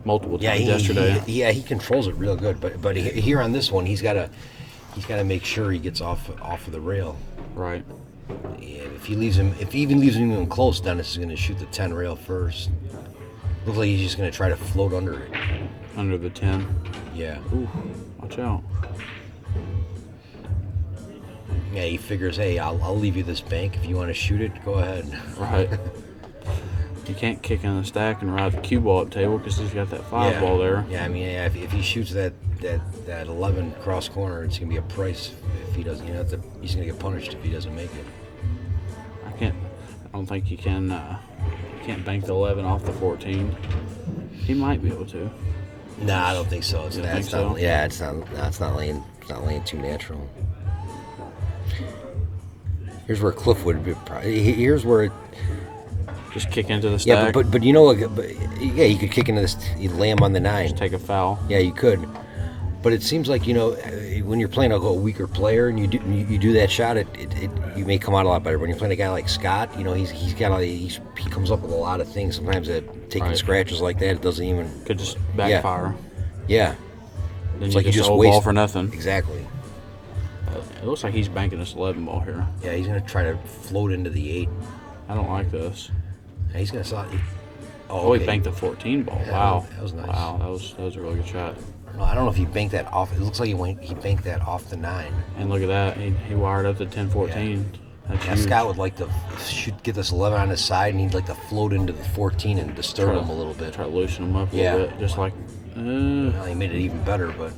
multiple times yesterday. He controls it real good. But here on this one, he's got to make sure he gets off of the rail. Right. Yeah, if he even leaves him even close, Dennis is going to shoot the 10 rail first. Looks like he's just going to try to float under it. Under the 10. Yeah. Ooh, watch out. Yeah, he figures, hey, I'll leave you this bank. If you want to shoot it, go ahead. Right. You can't kick in the stack and ride the cue ball up table because he's got that 5 ball there. Yeah, I mean, if he shoots that 11 cross corner, it's going to be a price if he doesn't. He's going to get punished if he doesn't make it. I don't think he can. He can't bank the 11 off the 14. He might be able to. Nah, I don't think so. You don't think so? Yeah, it's not laying too natural. Here's where Cliff would be. Here's where it. Just kick into the stack. Yeah, but you could kick into this. You lay him on the 9. Just take a foul. Yeah, you could. But it seems like when you're playing a weaker player and you do that shot, you may come out a lot better. When you're playing a guy like Scott, he comes up with a lot of things. Sometimes taking scratches like that, it doesn't even Could just backfire. Yeah. Then It's you like you just just old waste ball for nothing. Exactly. It looks like he's banking this 11 ball here. Yeah, he's gonna try to float into the 8. I don't like this. Yeah, he's gonna slot. Oh, okay. he banked the 14 ball. Yeah, Wow. that was nice. Wow, that was a really good shot. No, I don't know if he banked that off. It looks like he banked that off the 9. And look at that. He wired up to 10-14. That's Yeah, huge. Scott would like to get this 11 on his side, and he'd like to float into the 14 and disturb him a little bit. Try to loosen him up a Yeah. little bit. Just like, Well, he made it even better, but.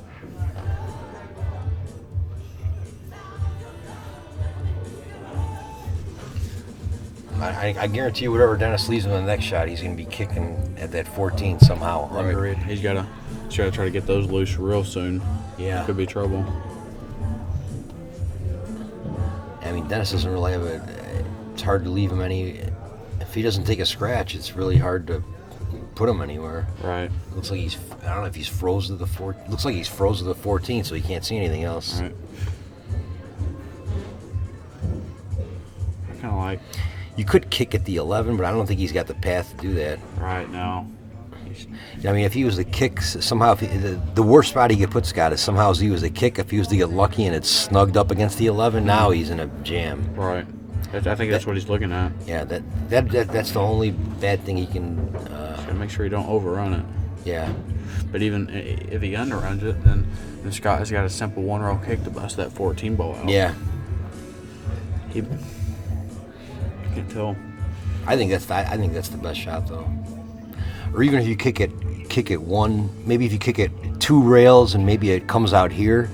I guarantee you, whatever Dennis leaves him in the next shot, he's going to be kicking at that 14 somehow under it. He's got to try to get those loose real soon. Yeah. Could be trouble. I mean, Dennis doesn't really have it's hard to leave him any. If he doesn't take a scratch, it's really hard to put him anywhere. Right. Looks like I don't know if he's froze to the 14. Looks like he's froze to the 14, so he can't see anything else. Right. Kind of like. You could kick at the 11, but I don't think he's got the path to do that. Right now. I mean, if he was to kick, somehow, the worst spot he could put Scott is somehow if he was to kick, if he was to get lucky and it's snugged up against the 11, now he's in a jam. Right. I think that's what he's looking at. Yeah, that's the only bad thing he can. Gotta make sure you don't overrun it. Yeah. But even if he underruns it, then Scott has got a simple 1-row kick to bust that 14 ball out. Yeah. You can't tell. I think that's the best shot though. Or even if you kick it one, maybe if you kick it 2 rails and maybe it comes out here,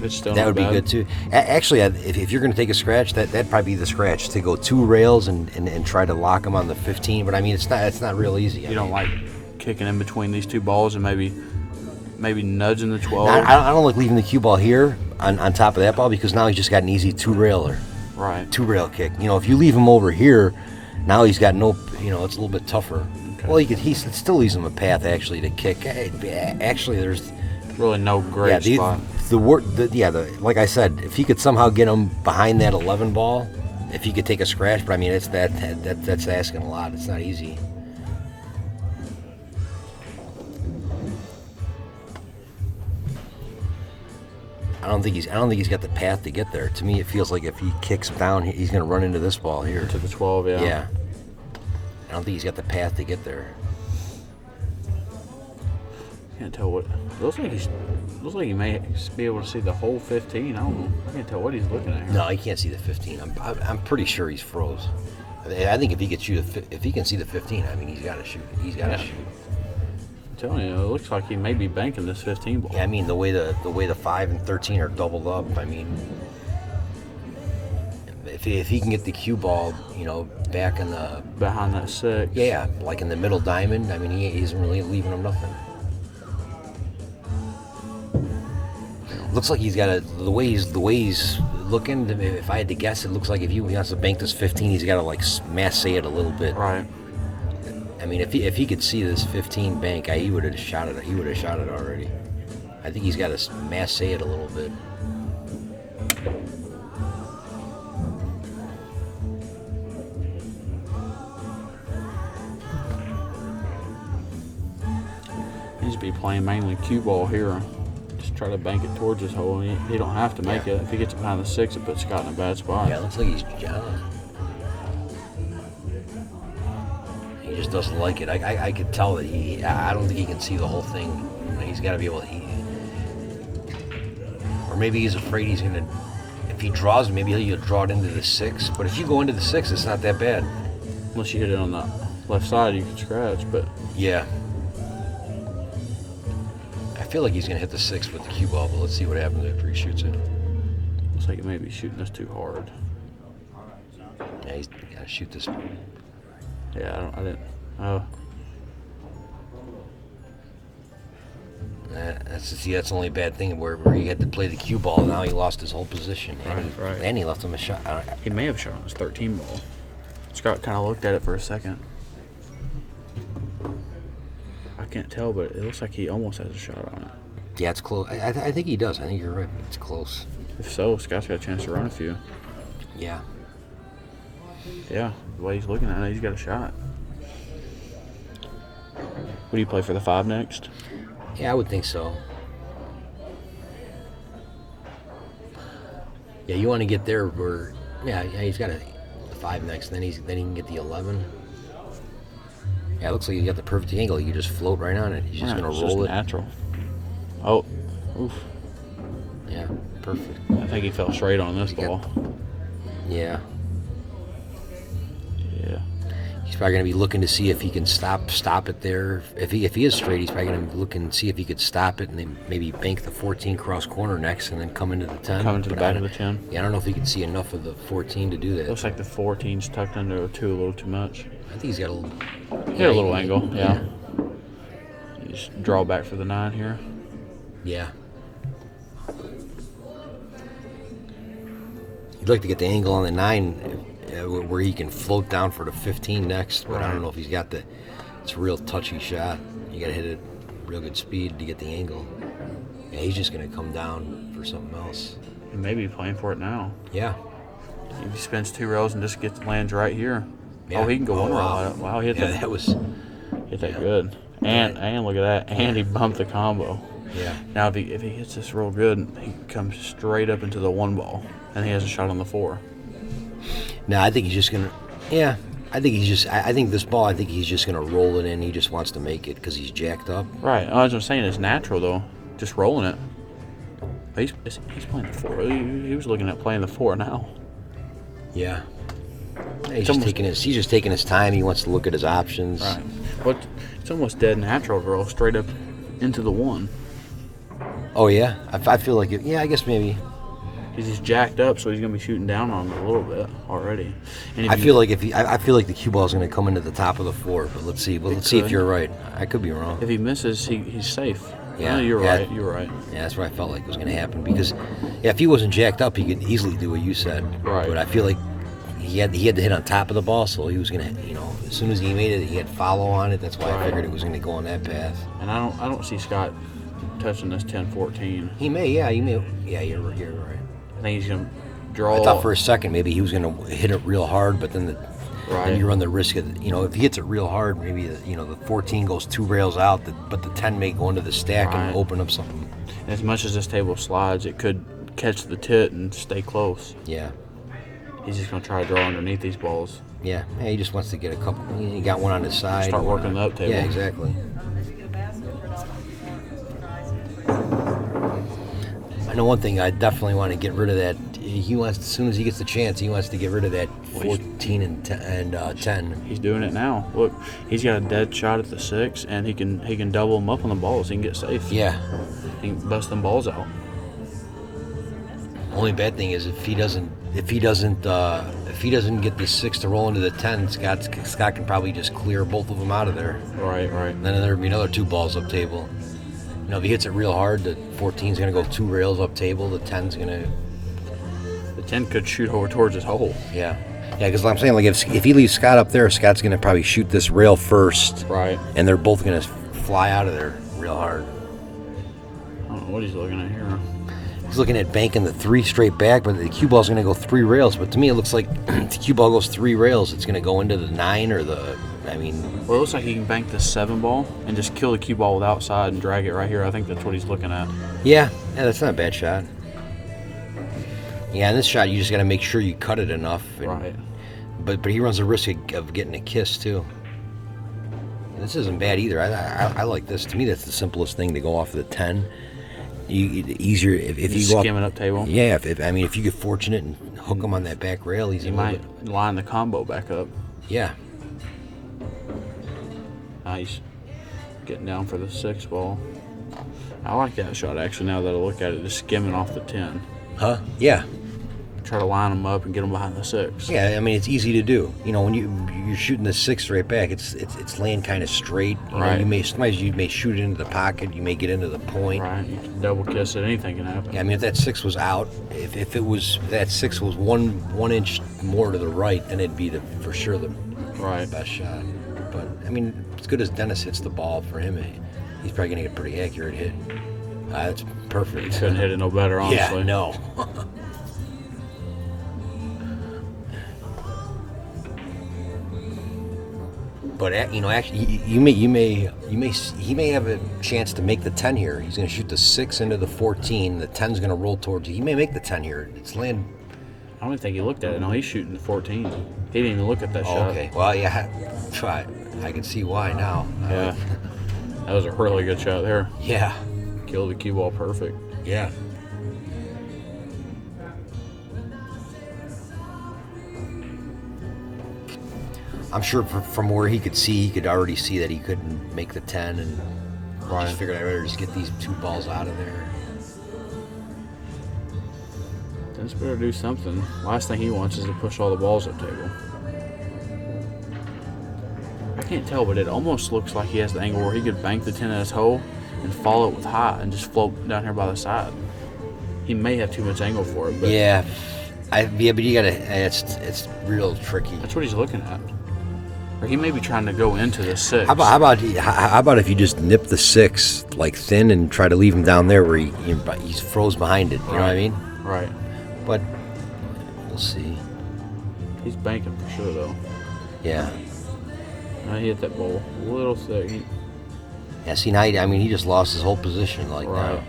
It's still that not would bad. be good too. Actually, if you're going to take a scratch, that'd probably be the scratch, to go 2 rails and try to lock them on the 15. But I mean, it's not real easy. You don't like kicking in between these 2 balls and maybe nudging the 12. I don't like leaving the cue ball here on top of that ball, because now he's just got an easy 2-railer, Right. 2-rail kick. If you leave him over here, now he's got no. It's a little bit tougher. Okay. Well, it still leaves him a path actually to kick. Actually, there's Really no great spot. Like I said, if he could somehow get him behind that 11 ball, if he could take a scratch, but I mean, that's asking a lot. It's not easy. I don't think he's got the path to get there. To me, it feels like if he kicks down, he's going to run into this ball here. To the 12, yeah. Yeah. I don't think he's got the path to get there. Can't tell what. Looks like he may be able to see the whole 15. I don't know. I can't tell what he's looking at here. No, he can't see the 15. I'm pretty sure he's froze. I think if he can see the 15, I mean, he's got to shoot. He's got to shoot. I'm telling you, it looks like he may be banking this 15 ball. Yeah, I mean, the way the 5 and 13 are doubled up. I mean, if he can get the cue ball, back in the Behind that 6. yeah, like in the middle diamond. I mean, he isn't really leaving him nothing. Looks like he's got the way he's looking. If I had to guess, it looks like if he wants to bank this 15, he's got to like massé it a little bit. Right. I mean, if he could see this 15 bank, he would have shot it. He would have shot it already. I think he's got to massé it a little bit. He needs to be playing mainly cue ball here. Just try to bank it towards his hole. He don't have to make it. If he gets it behind the 6, it puts Scott in a bad spot. Yeah, it looks like he's John. He just doesn't like it. I could tell that I don't think he can see the whole thing. He's got to be able to. Or maybe he's afraid he's gonna. If he draws, maybe he'll draw it into the 6. But if you go into the 6, it's not that bad. Unless you hit it on the left side, you can scratch. But Yeah. I feel like he's gonna hit the 6 with the cue ball, but let's see what happens after he shoots it. looks like he may be shooting this too hard. Yeah, he's gotta shoot this. Yeah, I didn't. Oh. That's the only bad thing where he had to play the cue ball. Now he lost his whole position. Right. And he left him a shot. He may have shot on his 13 ball. Scott kind of looked at it for a second. I can't tell, but it looks like he almost has a shot on it. Yeah, it's close. I think he does. I think you're right. It's close. If so, Scott's got a chance to run a few. Yeah. Yeah, the way he's looking at it, he's got a shot. What do you play for the 5 next? Yeah, I would think so. Yeah, you want to get there where, yeah, he's got the 5 next, then he can get the 11. Yeah, it looks like you got the perfect angle. You just float right on it. He's just gonna roll it. Natural. Oh, oof. Yeah, perfect. I think he fell straight on this ball. Yeah. Yeah. He's probably gonna be looking to see if he can stop it there. If he is straight, he's probably gonna look and see if he could stop it and then maybe bank the 14 cross corner next and then come into the 10. Coming to the back of the 10. Yeah, I don't know if he can see enough of the 14 to do that. Looks like the 14's tucked under a 2 a little too much. I think he's got a little. He got a little angle, yeah. You just draw back for the 9 here. Yeah. You'd like to get the angle on the 9 where he can float down for the 15 next, but I don't know if he's got the. It's a real touchy shot. You got to hit it real good speed to get the angle. Yeah, he's just going to come down for something else. He may be playing for it now. Yeah. If he spins 2 rails and just lands right here. Yeah. Oh, he can go one wow. rail. Wow, he hit Yeah, that. that was. Hit that good. And look at that. And he bumped the combo. Yeah. Now, if he hits this real good, he comes straight up into the 1 ball. And he has a shot on the 4. No, I think he's just gonna. Yeah, I think he's just. I think this ball. I think he's just gonna roll it in. He just wants to make it because he's jacked up. Right. As I'm saying, it's natural though. Just rolling it. He's playing the 4. He was looking at playing the 4 now. Yeah. He's just taking his time. He wants to look at his options. Right. But it's almost dead natural to roll straight up into the 1. Oh yeah, I feel like it. Yeah, I guess maybe. He's jacked up, so he's gonna be shooting down on it a little bit already. And I feel like the cue ball is going to come into the top of the 4, but let's see. Well, let's see if you're right. I could be wrong. if he misses, he's safe. Yeah, No, you're yeah. right. You're right. Yeah, that's what I felt like was going to happen because, yeah, if he wasn't jacked up, he could easily do what you said. Right. But I feel like he had to hit on top of the ball, so he was gonna, as soon as he made it, he had follow on it. That's why I figured it was gonna go on that path. And I don't see Scott touching this 10-14. He may, yeah, you're right. I think he's gonna draw. I thought for a second maybe he was gonna hit it real hard, but then then you run the risk of, if he hits it real hard, maybe the 14 goes 2 rails out, but the 10 may go into the stack and open up something. And as much as this table slides, it could catch the tit and stay close. Yeah. He's just gonna try to draw underneath these balls. Yeah, he just wants to get a couple. He got one on his side. Start working the up table. Yeah, exactly. I know one thing. I definitely want to get rid of that. He wants, as soon as he gets the chance, he wants to get rid of that 14 and 10. He's doing it now. Look, he's got a dead shot at the 6, and he can double them up on the balls. He can get safe. Yeah. He can bust them balls out. Only bad thing is if he doesn't get the 6 to roll into the 10, Scott can probably just clear both of them out of there. Right. And then there'd be another 2 balls up table. If he hits it real hard, the 14's gonna go 2 rails up table. The 10's gonna. The 10 could shoot over towards his hole. Yeah, because I'm saying, like, if he leaves Scott up there, Scott's gonna probably shoot this rail first. Right. And they're both gonna fly out of there real hard. I don't know what he's looking at here. He's looking at banking the 3 straight back, but the cue ball's gonna go 3 rails. But to me, it looks like the cue ball goes 3 rails. It's gonna go into the 9 or the. Well, it looks like he can bank the 7 ball and just kill the cue ball with outside and drag it right here. I think that's what he's looking at. Yeah, that's not a bad shot. Yeah, in this shot, you just got to make sure you cut it enough. Right. But he runs the risk of getting a kiss, too. And this isn't bad either. I like this. To me, that's the simplest thing to go off of the 10. Easier if you go skimming up table. Yeah, if you get fortunate and hook them on that back rail, you might line the combo back up. Yeah. Nice. Getting down for the 6 ball. I like that shot, actually, now that I look at it, just skimming off the 10. Huh? Yeah. Try to line them up and get them behind the 6. Yeah, it's easy to do. When you're shooting the 6 straight back, it's laying kind of straight. Right. Sometimes you may shoot it into the pocket. You may get into the point. Right. You can double kiss it. Anything can happen. Yeah, if that 6 was out, if that 6 was one inch more to the right, then it'd be for sure the best shot. But as good as Dennis hits the ball, for him, he's probably gonna get a pretty accurate hit. That's perfect. He couldn't hit it no better, honestly. Yeah, no. But actually, he may have a chance to make the 10 here. He's going to shoot the 6 into the 14. The 10's going to roll towards you. He may make the 10 here. It's land. I don't even think he looked at it. No, he's shooting the 14. He didn't even look at that shot. Okay. Well, yeah. Try. I can see why now. Yeah. That was a really good shot there. Yeah. Killed the cue ball perfect. Yeah. I'm sure from where he could see, he could already see that he couldn't make the 10, and just figured I'd rather just get these 2 balls out of there. Dennis better do something. Last thing he wants is to push all the balls up table. I can't tell, but it almost looks like he has the angle where he could bank the 10 at his hole and follow it with high and just float down here by the side. He may have too much angle for it, but yeah, but you gotta. It's real tricky. That's what he's looking at. Or he may be trying to go into the 6. How about if you just nip the 6 like thin and try to leave him down there where he's froze behind it? You know what I mean? Right. But we'll see. He's banking for sure, though. Yeah. He hit that ball a little thick. Yeah. See, now he just lost his whole position now.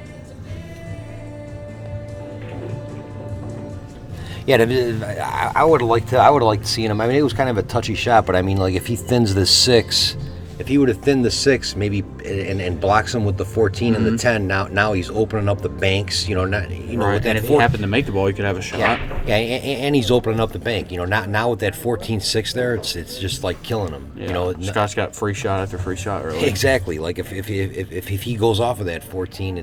Yeah, I would have liked to see him. It was kind of a touchy shot, but if he thins the 6, if he would have thinned the 6, maybe and blocks him with the 14 and the 10, now he's opening up the banks. Right. With that and if he happened to make the ball, he could have a shot. Yeah, and he's opening up the bank. Now with that 14-6 there, it's just like killing him. Yeah. Scott's got free shot after free shot early. Exactly. Like if he goes off of that 14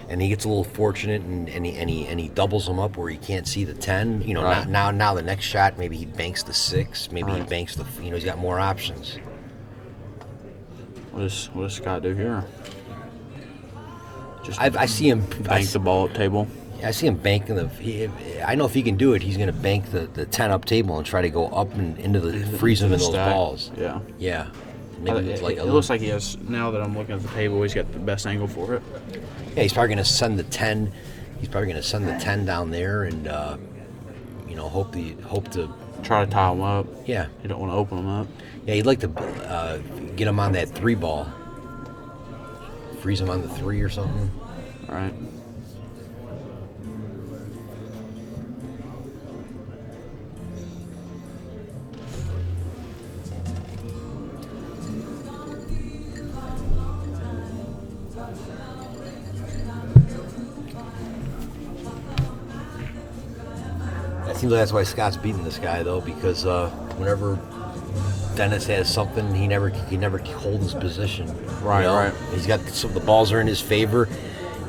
and he gets a little fortunate and he doubles them up where he can't see the 10. Now the next shot, maybe he banks the 6. Maybe he banks the. He's got more options. What does Scott do here? Just I see him bank the ball up table. I see him banking I know if he can do it, he's going to bank the 10 up table and try to go up and into freeze him in those Stack. balls. Yeah. Yeah. Maybe It, like it looks like he has, now that I'm looking at the table, he's got the best angle for it. yeah, he's probably going to send the 10. He's probably going to send the 10 down there and hope to Try to tie him up. yeah. You don't want to open him up. Yeah, he'd like to get him on that 3 ball. Freeze him on the 3 or something. All right. It seems like that's why Scott's beating this guy though, because whenever Dennis has something, he never hold his position. Right, right. He's got the balls are in his favor.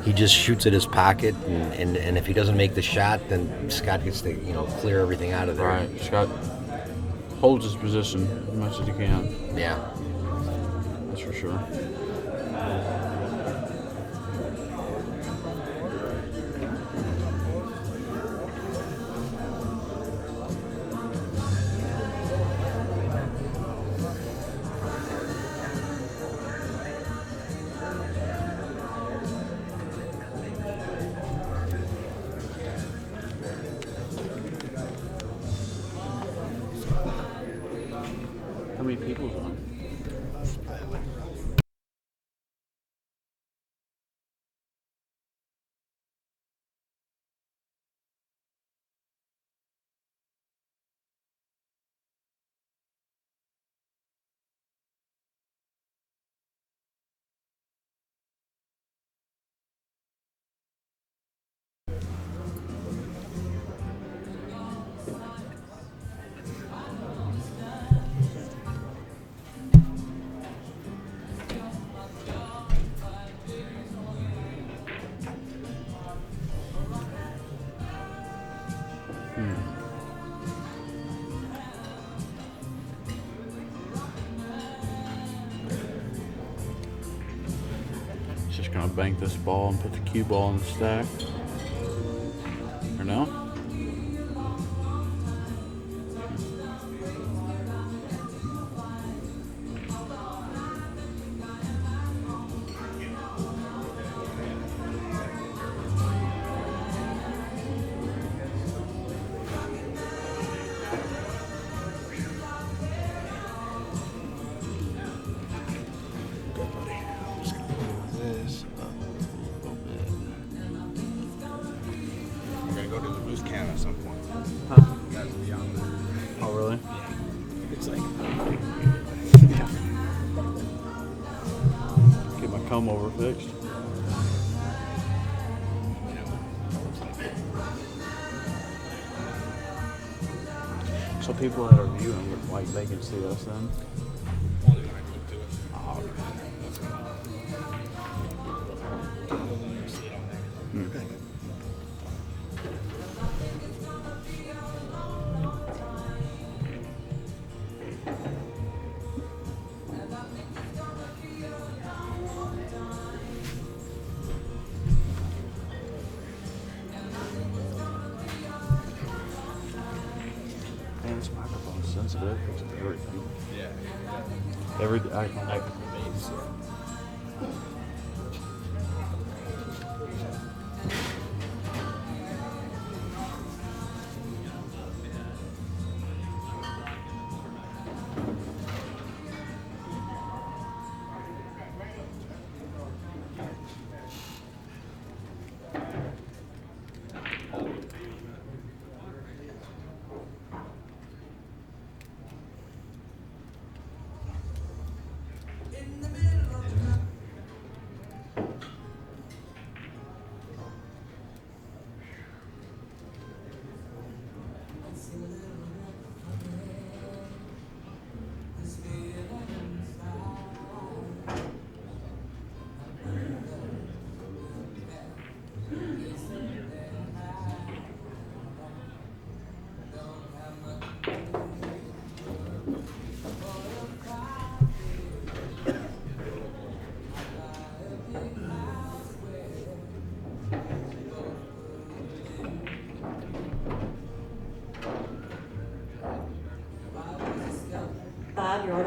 He just shoots at his pocket, and if he doesn't make the shot, then Scott gets to clear everything out of there. Right. Scott holds his position as much as he can. Yeah. That's for sure. How many people's on? Just gonna bank this ball and put the cue ball in the stack. Or no? This up a little bit. We're gonna go to the boost can at some point. Huh. You guys will be on there. Oh, really? It's like Get my comb over fixed. So people that are viewing, like, they can see us then? only when I go to it. Oh, that's gonna see it on there. Man, this microphone's sensitive. It's everything. Yeah. Everything. I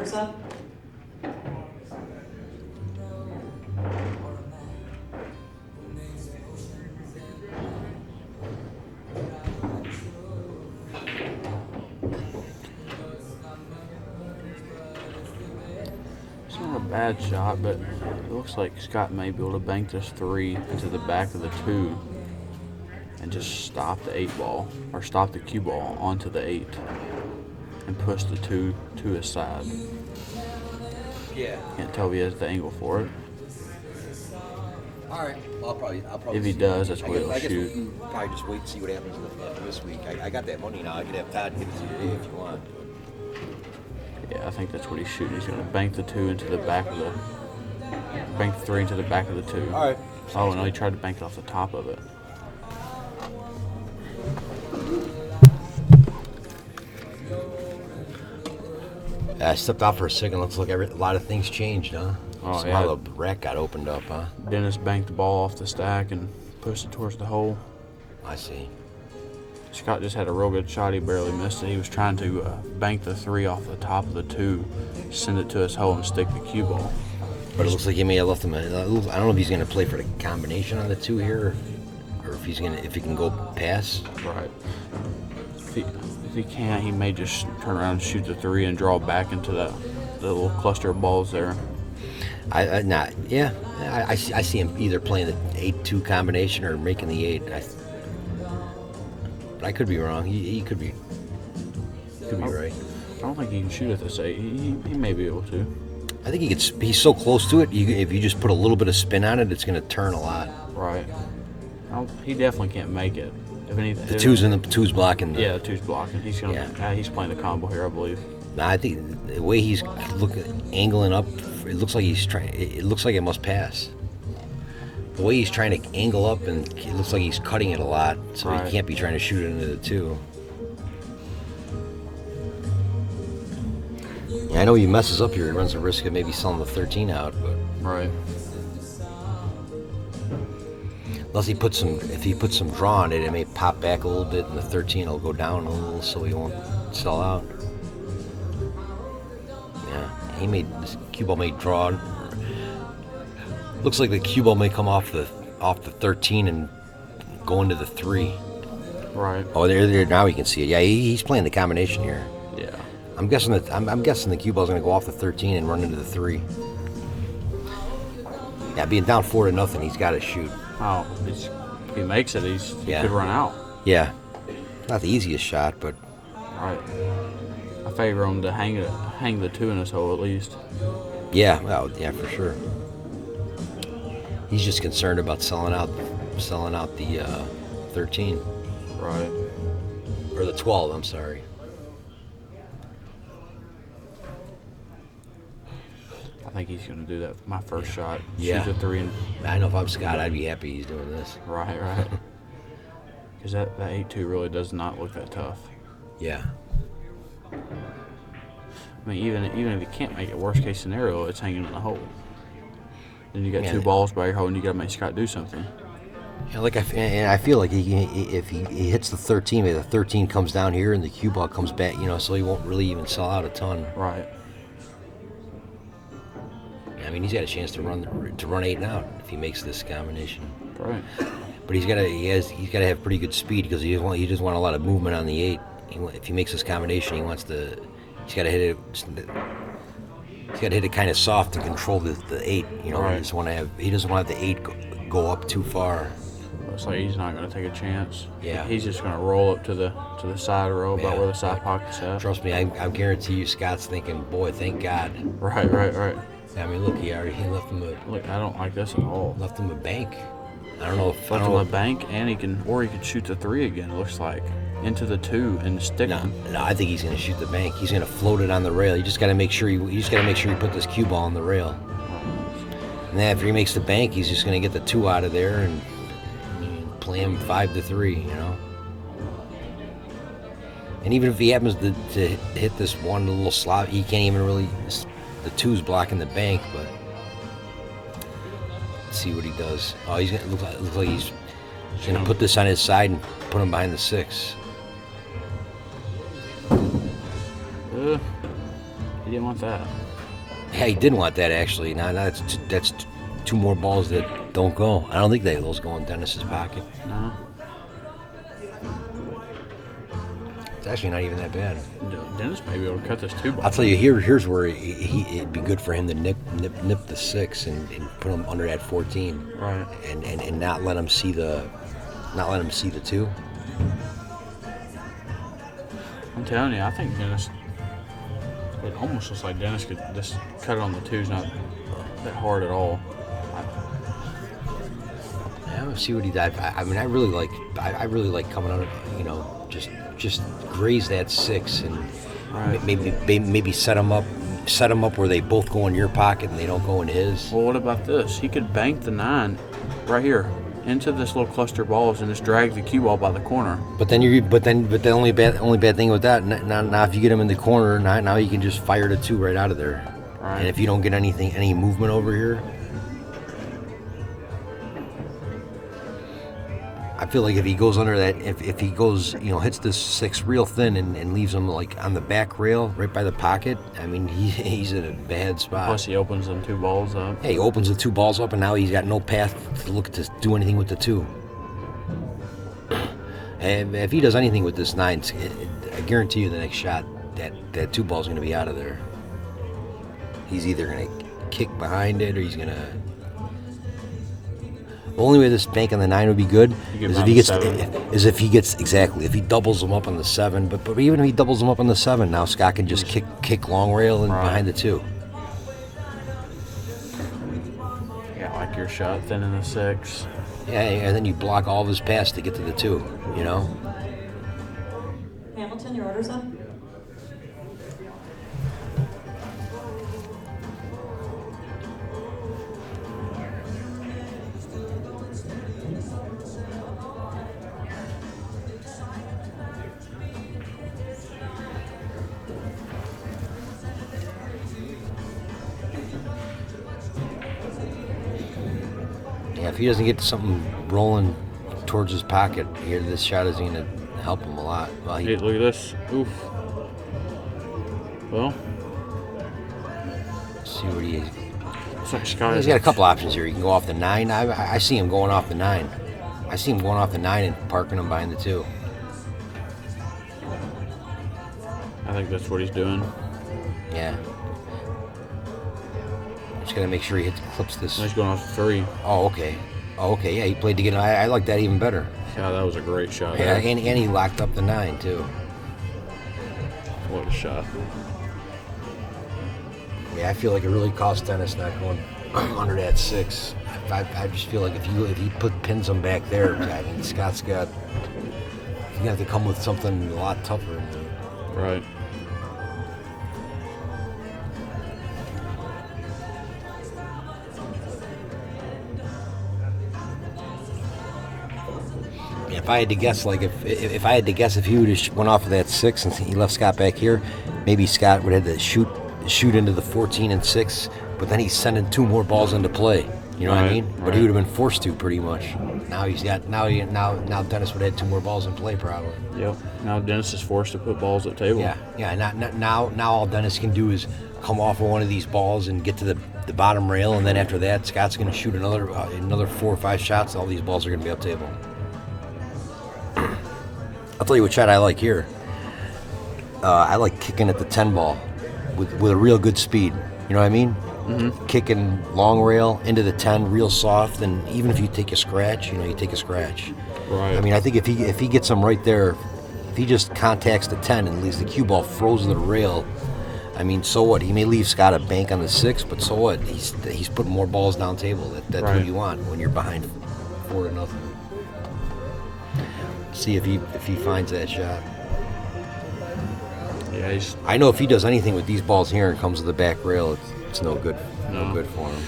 Urza. It's not a bad shot, but it looks like Scott may be able to bank this 3 into the back of the 2 and just stop the 8 ball, or stop the cue ball onto the 8 and push the 2 to his side. Yeah. Can't tell if he has the angle for it. All right. Well, I'll probably. If he does, that's what he'll shoot. We'll probably just wait and see what happens after this week. I got that money now. I could have Todd give it to you today if you want. Yeah, I think that's what he's shooting. He's gonna bank the 2 into the back of the, bank the 3 into the back of the 2. All right. Oh no, he tried to bank it off the top of it. I stepped out for a second. Looks like a lot of things changed, huh? Oh, Somehow yeah. the rack got opened up, huh? Dennis banked the ball off the stack and pushed it towards the hole. I see. Scott just had a real good shot. He barely missed it. He was trying to bank the 3 off the top of the 2, send it to his hole, and stick the cue ball. But it looks like he may have left him. I don't know if he's going to play for the combination on the 2 here, or if he can go pass. Right. If he can't, he may just turn around and shoot the 3 and draw back into the little cluster of balls there. I see him either playing the 8-2 combination or making the 8. But I could be wrong. He could be. Could be right. I don't think he can shoot at this 8. He may be able to. I think he could. He's so close to it. If you just put a little bit of spin on it, it's going to turn a lot. Right. He definitely can't make it. If anything, The 2's blocking. Yeah, the 2's blocking. He's gonna. He's playing the combo here, I believe. Nah, I think the way he's angling up, it looks like he's trying. It looks like it must pass. The way he's trying to angle up, and it looks like he's cutting it a lot, so Right. he can't be trying to shoot it into the 2. Yeah, I know he messes up here. He runs the risk of maybe selling the 13 out, but Right. unless he puts some, if he puts some draw on it, it may pop back a little bit, and the 13 will go down a little, so he won't sell out. Yeah, this cue ball may draw. Looks like the cue ball may come off the 13 and go into the 3. Right. Oh, there now we can see it. Yeah, he's playing the combination here. Yeah. I'm guessing the cue ball's gonna go off the 13 and run into the 3. Yeah, being down 4-0, he's got to shoot. Oh, if he makes it, he Yeah. could run out. Yeah, not the easiest shot, but Right. I favor him to hang the 2 in his hole at least. yeah, well, yeah, for sure. He's just concerned about selling out the 13 Right. or the 12. I'm sorry. I think he's gonna do that. My first shot. Yeah. Shoot the 3 and I know if I'm Scott, I'd be happy he's doing this. right. Because that 8-2 really does not look that tough. Yeah. I mean, even if you can't make it, worst case scenario, it's hanging in the hole. Then you got Yeah. 2 balls by your hole, and you got to make Scott do something. Yeah, I feel like if he hits the 13, maybe the 13 comes down here and the cue ball comes back, so he won't really even sell out a ton. Right. I mean, he's got a chance to run 8 and out if he makes this combination. Right. But he's got to have pretty good speed because he doesn't want a lot of movement on the 8. If he makes this combination, he's got to hit it. He's got to hit it kind of soft to control the 8. Right. He doesn't want the 8 go up too far. Looks like he's not going to take a chance. Yeah. He's just going to roll up to the side row about Yeah. where the side pocket's at. Trust me, I guarantee you, Scott's thinking, boy, thank God. Right. I mean, look, he left him Look, I don't like this at all. a bank. I don't know if Left him a bank, and he could shoot the 3 again. It looks like into the 2 and stick No, him. I think he's going to shoot the bank. He's going to float it on the rail. You just got to make sure you put this cue ball on the rail. And then after he makes the bank, he's just going to get the 2 out of there and play him 5-3. And even if he happens to hit this one little slot, he can't even really. The 2's blocking the bank, but let's see what he does. Oh, looks like he's going to put this on his side and put him behind the 6. He didn't want that. Yeah, he did want that actually. Now that's two more balls that don't go. I don't think those go in Dennis's pocket. No. It's actually not even that bad. Dennis may be able to cut this 2 ball. I'll tell you, here's where it'd be good for him to nip the 6 and put him under that 14. Right. And not let him see the 2. I'm telling you, I think Dennis. It almost looks like Dennis could just cut it on the 2's not that hard at all. Yeah, let's see what he does. I mean, I really like coming under, just graze that 6 and Right. maybe set him up where they both go in your pocket and they don't go in his. Well, what about this? He could bank the 9 right here into this little cluster of balls and just drag the cue ball by the corner. But the only bad thing with that now if you get him in the corner now you can just fire the 2 right out of there. Right. And if you don't get any movement over here, I feel like if he goes under that, if he goes, hits this 6 real thin and leaves him like on the back rail right by the pocket, I mean he's in a bad spot. Plus, he opens them 2 balls up. Yeah, he opens the 2 balls up and now he's got no path to do anything with the 2. And if he does anything with this 9, I guarantee you the next shot that 2 ball's going to be out of there. He's either going to kick behind it or he's going to. The only way this bank on the 9 would be good is if he doubles them up on the 7. But even if he doubles them up on the 7, now Scott can just kick long rail and behind the 2. Yeah, like your shot thin in the 6. Yeah, and then you block all of his pass to get to the 2. Hamilton, your order's up. Yeah, if he doesn't get something rolling towards his pocket here, this shot is going to help him a lot. Well, Hey, look at this. Oof. Well, let's see what he is. it's like Scott He's got a couple options here. He can go off the 9. I see him going off the 9. I see him going off the 9 and parking him behind the 2. I think that's what he's doing. Yeah. Just got to make sure he clips this. He's going off the 3. Oh, okay. Yeah, he played to get. I like that even better. Yeah, that was a great shot. Yeah, there. and he locked up the 9 too. What a shot. Yeah, I feel like it really cost Dennis not going under that 6. I just feel like if he pins him back there, I mean Scott's got. He's gonna have to come with something a lot tougher. Right. If I had to guess, if I had to guess, if he would have went off of that 6 and he left Scott back here, maybe Scott would have to shoot into the 14 and 6, but then he's sending 2 more balls into play. You know what I mean? But he would have been forced to pretty much. Now he's got now Dennis would have had 2 more balls in play probably. Yep. Now Dennis is forced to put balls at the table. Yeah. Now all Dennis can do is come off of one of these balls and get to the bottom rail, and then after that, Scott's going to shoot another 4 or 5 shots. All these balls are going to be up table. I'll tell you what shot I like here. I like kicking at the 10 ball with a real good speed. You know what I mean? Mm-hmm. Kicking long rail into the 10 real soft, and even if you take a scratch, you take a scratch. Right. I mean, I think if he gets them right there, if he just contacts the 10 and leaves the cue ball frozen to the rail, I mean, so what? He may leave Scott a bank on the 6, but so what? He's putting more balls down table. That's what you want when you're behind 4-0. See if he finds that shot. Yeah, I know if he does anything with these balls here and comes to the back rail, it's no good. No good for him.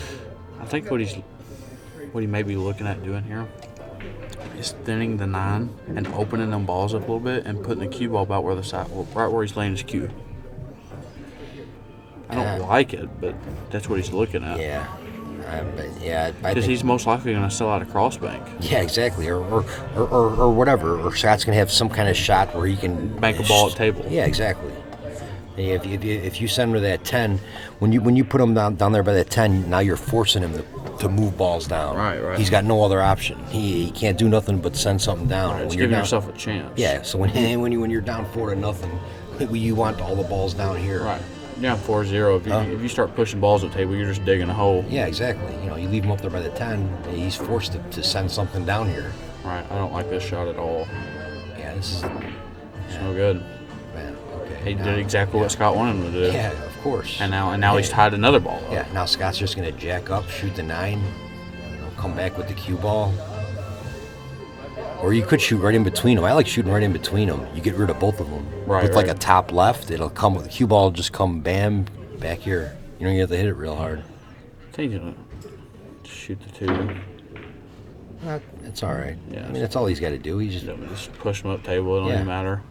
I think what he may be looking at doing here is thinning the 9 and opening them balls up a little bit and putting the cue ball about where right where he's laying his cue. I don't like it, but that's what he's looking at. Yeah. Because he's most likely going to sell out a cross bank. Yeah, exactly, or whatever. Or Scott's going to have some kind of shot where he can bank a ball at table. Yeah, exactly. If you send him to that 10, when you put him down there by that 10, now you're forcing him to move balls down. Right. He's got no other option. He can't do nothing but send something down. Right, And it's when you're giving down, yourself a chance. yeah. So when you're down 4-0, you want all the balls down here. Right. Down 4-0. If you start pushing balls at the table, you're just digging a hole. Yeah, exactly. You leave him up there by the 10, he's forced to send something down here. Right. I don't like this shot at all. Yeah, this is It's no good. man. Okay. He now- did exactly what Scott wanted him to do. Yeah, of course. And now he's tied another ball up. Yeah, now Scott's just gonna jack up, shoot the 9, come back with the cue ball. Or you could shoot right in between them. I like shooting right in between them. You get rid of both of them. Right, With like a right. top left, it'll come with the cue ball. Just come bam back here. You have to hit it real hard. I think he'll shoot the 2. It's all right. Yeah. I mean, that's all he's got to do. He's Just push him up table. It don't Yeah. even matter.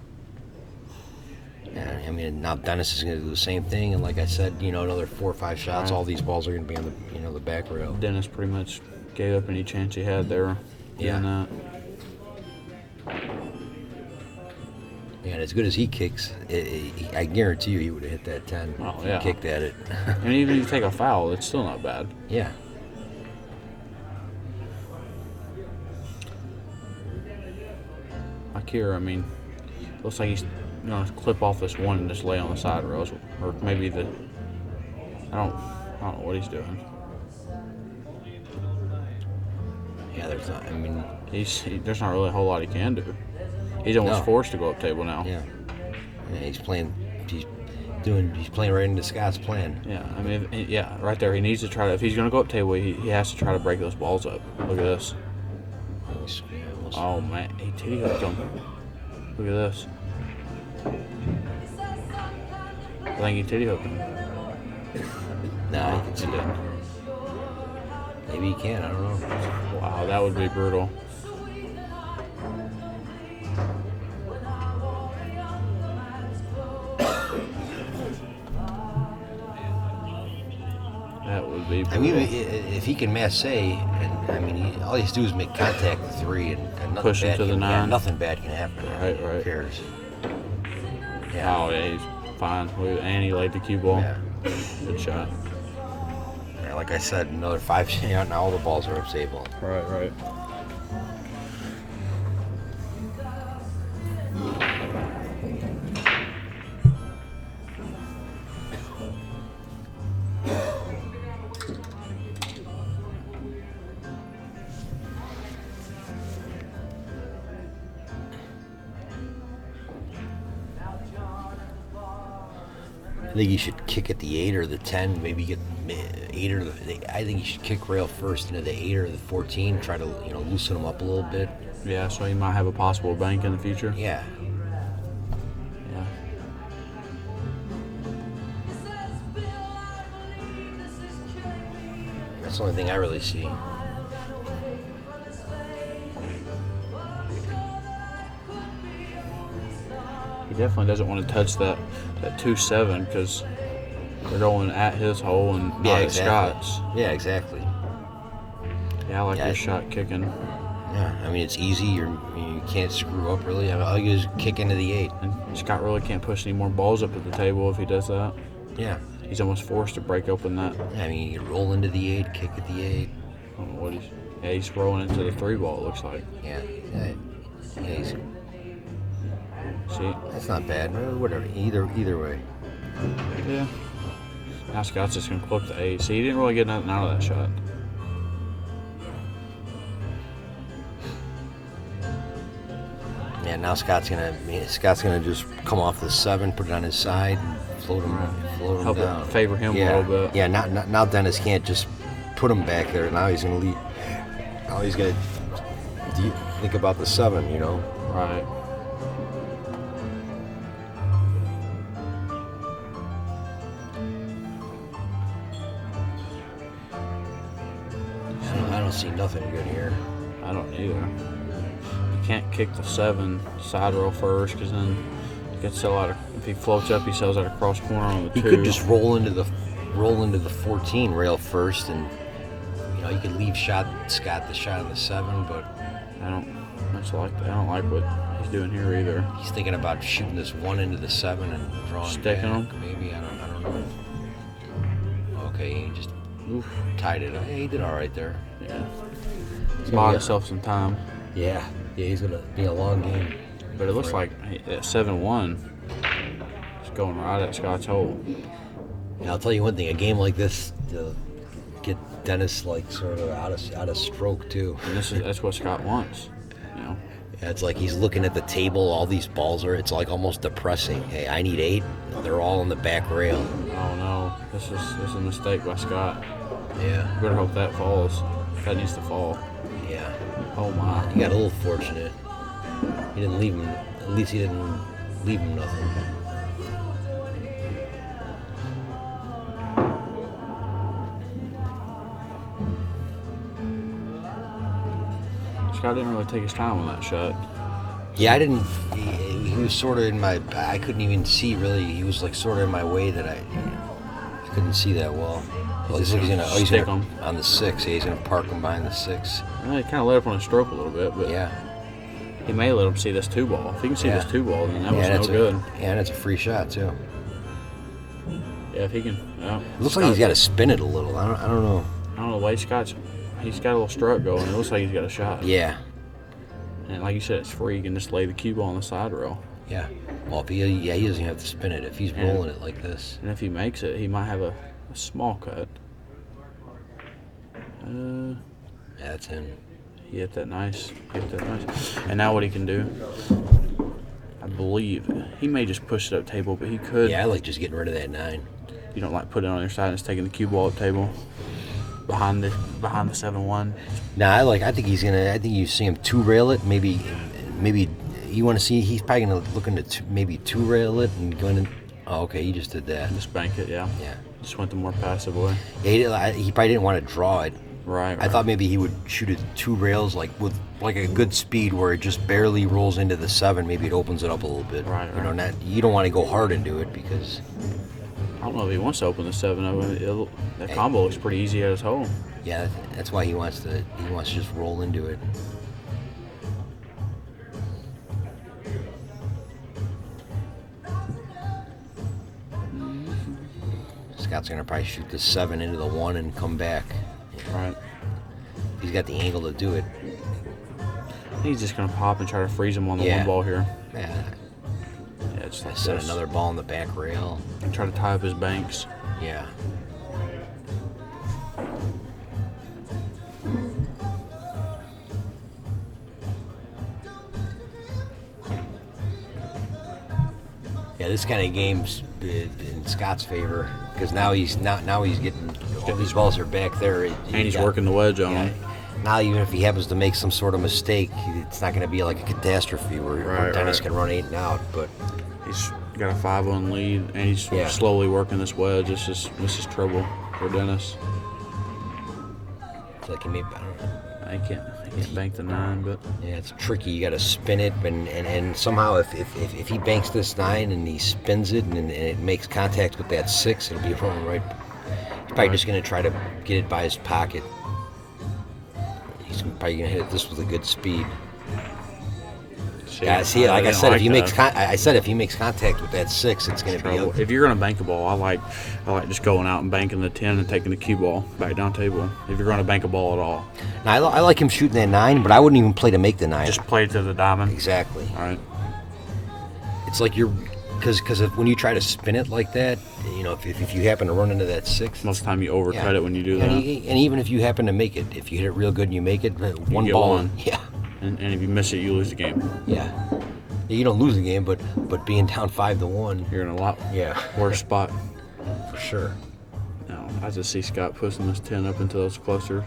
I mean, now Dennis is going to do the same thing. And like I said, another 4 or 5 shots. Right. All these balls are going to be on the back rail. Dennis pretty much gave up any chance he had there. Yeah. doing that. Yeah, and as good as he kicks, I guarantee you he would have hit that 10 Oh, if he yeah. kicked at it. And even if you take a foul, it's still not bad. Yeah. Akira, I mean, looks like he's gonna clip off this one and just lay on the side rails, or maybe I don't know what he's doing. Yeah, There's not really a whole lot he can do. He's almost No. forced to go up table now. Yeah. He's playing right into Scott's plan. Yeah, I mean, yeah, right there. He needs to try to. If he's gonna go up table, he has to try to break those balls up. Look at this. Oh man, he titty hooked him. Look at this. I think he titty hooked him. No, he can see He didn't. Maybe he can. I don't know. Wow, that would be brutal. That would be I brutal. mean, if he can masse, and I mean, all he has to do is make contact with 3, and nothing Push him bad to the can, 9. Yeah, nothing bad can happen. Right, Who right. cares? Yeah. Oh, yeah, he's fine. And he laid the cue ball. Yeah. Good shot. Yeah, like I said, another 5. Yeah, now all the balls are up table. Right. I think he should kick at the 8 or the 10. Maybe get 8 or I think he should kick rail first into the 8 or the 14. Try to loosen him up a little bit. Yeah, so he might have a possible bank in the future. Yeah. Yeah. That's the only thing I really see. He definitely doesn't want to touch that 2-7 because they're going at his hole and not at Scott's. Yeah, exactly. Yeah, I like Yeah, this shot kicking. Yeah, I mean it's easy. You can't screw up really. I mean, all you do is kick into the 8. And Scott really can't push any more balls up at the table if he does that. Yeah. He's almost forced to break open that. I mean you roll into the 8, kick at the 8. I don't know what he's rolling into the 3 ball, it looks like. Yeah. He's, See? that's not bad. Whatever. Either way. Yeah. Now Scott's just going to clip the 8. See, he didn't really get nothing out of that shot. Yeah. Now Scott's gonna just come off the 7, put it on his side, and float him Help down. it favor him Yeah. a little bit. Yeah. Now Dennis can't just put him back there. Now he's gonna leave. Now he's gonna think about the 7. Right. I don't see nothing good here. I don't either. You can't kick the 7 side roll first because then he gets sell out. If he floats up, he sells out across corner on the 2. He could just roll into the 14 rail first, and you could leave Scott the shot on the 7, but I don't much like that. I don't like what he's doing here either. He's thinking about shooting this 1 into the 7 and drawing Sticking back. him? Maybe, I don't know. Okay, he just Oof. tied it up. Yeah, he did all right there. Yeah. He's Bought gonna himself some time. Yeah, he's going to be a long game. But it looks like that 7-1 is going right at Scott's hole. And I'll tell you one thing, a game like this, get Dennis like sort of out of stroke too. And that's what Scott wants. You know. Yeah, it's like he's looking at the table, all these balls are, it's like almost depressing. Hey, I need 8. They're all on the back rail. Oh no, this is a mistake by Scott. Yeah. Better hope that falls. That needs to fall. Yeah. Oh my. He got a little fortunate. He didn't leave him, at least he didn't leave him nothing. Scott didn't really take his time on that shot. Yeah, I didn't, he was sort of in my, I couldn't even see really, he was like sort of in my way that I couldn't see that well. Well, he's gonna stick him on the 6. Yeah, he's gonna park him behind the 6. Well, he kind of let up on his stroke a little bit, but Yeah. he may let him see this 2 ball. If he can see Yeah. this 2 ball, then that was that's no good. And it's a free shot too. Yeah, if he can. Well, It looks like he's got to spin it a little. I don't know. I don't know the way he's got a little stroke going. It looks like he's got a shot. Yeah. And like you said, it's free. You can just lay the cue ball on the side rail. Yeah. Well, if he doesn't have to spin it. If he's rolling it like this. And if he makes it, he might have a small cut. Yeah, that's in. He hit that nice. And now what he can do, I believe, he may just push it up table, but he could. Yeah, I like just getting rid of that 9. You don't like put it on your side and just taking the cue ball up table behind the 7-1. Nah, I think you see him 2-rail it. Maybe you want to see. He's probably gonna looking to maybe 2-rail it and going in. Oh, okay, he just did that. Just bank it, yeah. Yeah. Just went the more passive way. Yeah, he probably didn't want to draw it. Right. I thought maybe he would shoot it 2 rails, like with like a good speed where it just barely rolls into the 7. Maybe it opens it up a little bit. Right. You know, you don't want to go hard into it because. I don't know if he wants to open the 7 up. That combo looks pretty easy at his hole. Yeah, that's why he wants to just roll into it. Scott's gonna probably shoot the 7 into the 1 and come back. Right. He's got the angle to do it. He's just going to pop and try to freeze him on the Yeah. 1 ball here. Yeah. Yeah, just like Set this. another ball on the back rail. And try to tie up his banks. Yeah. Yeah, this kind of game's in Scott's favor because now he's getting all these balls are back there. And he's working the wedge on him. Now even if he happens to make some sort of mistake, it's not going to be like a catastrophe where Dennis can run 8 and out. But He's got a 5-1 lead, and he's slowly working this wedge. This is trouble for Dennis. it's like he may, I don't know. I can't bank the 9, but Yeah, it's tricky. You got to spin it, and somehow if he banks this 9 and he spins it and it makes contact with that 6, it'll be rolling right. He's probably just going to try to get it by his pocket. He's probably going to hit it this with a good speed. Yeah, see, like I said, if he makes contact with that 6, it's going to be trouble. ugly. If you're going to bank a ball, I like just going out and banking the 10 and taking the cue ball back down table. If you're going to bank a ball at all, Now I like him shooting that 9, but I wouldn't even play to make the 9. just play to the diamond. Exactly. All right. It's like because when you try to spin it like that, you know, if you happen to run into that 6, Most of the time you overcut it when you do that. And even if you happen to make it, if you hit it real good and you make it, one get ball, one. yeah, And if you miss it, you lose the game. yeah. You don't lose the game, but being down 5-1, You're in a lot yeah, worse spot. for sure. No, I just see Scott pushing this 10 up into those clusters.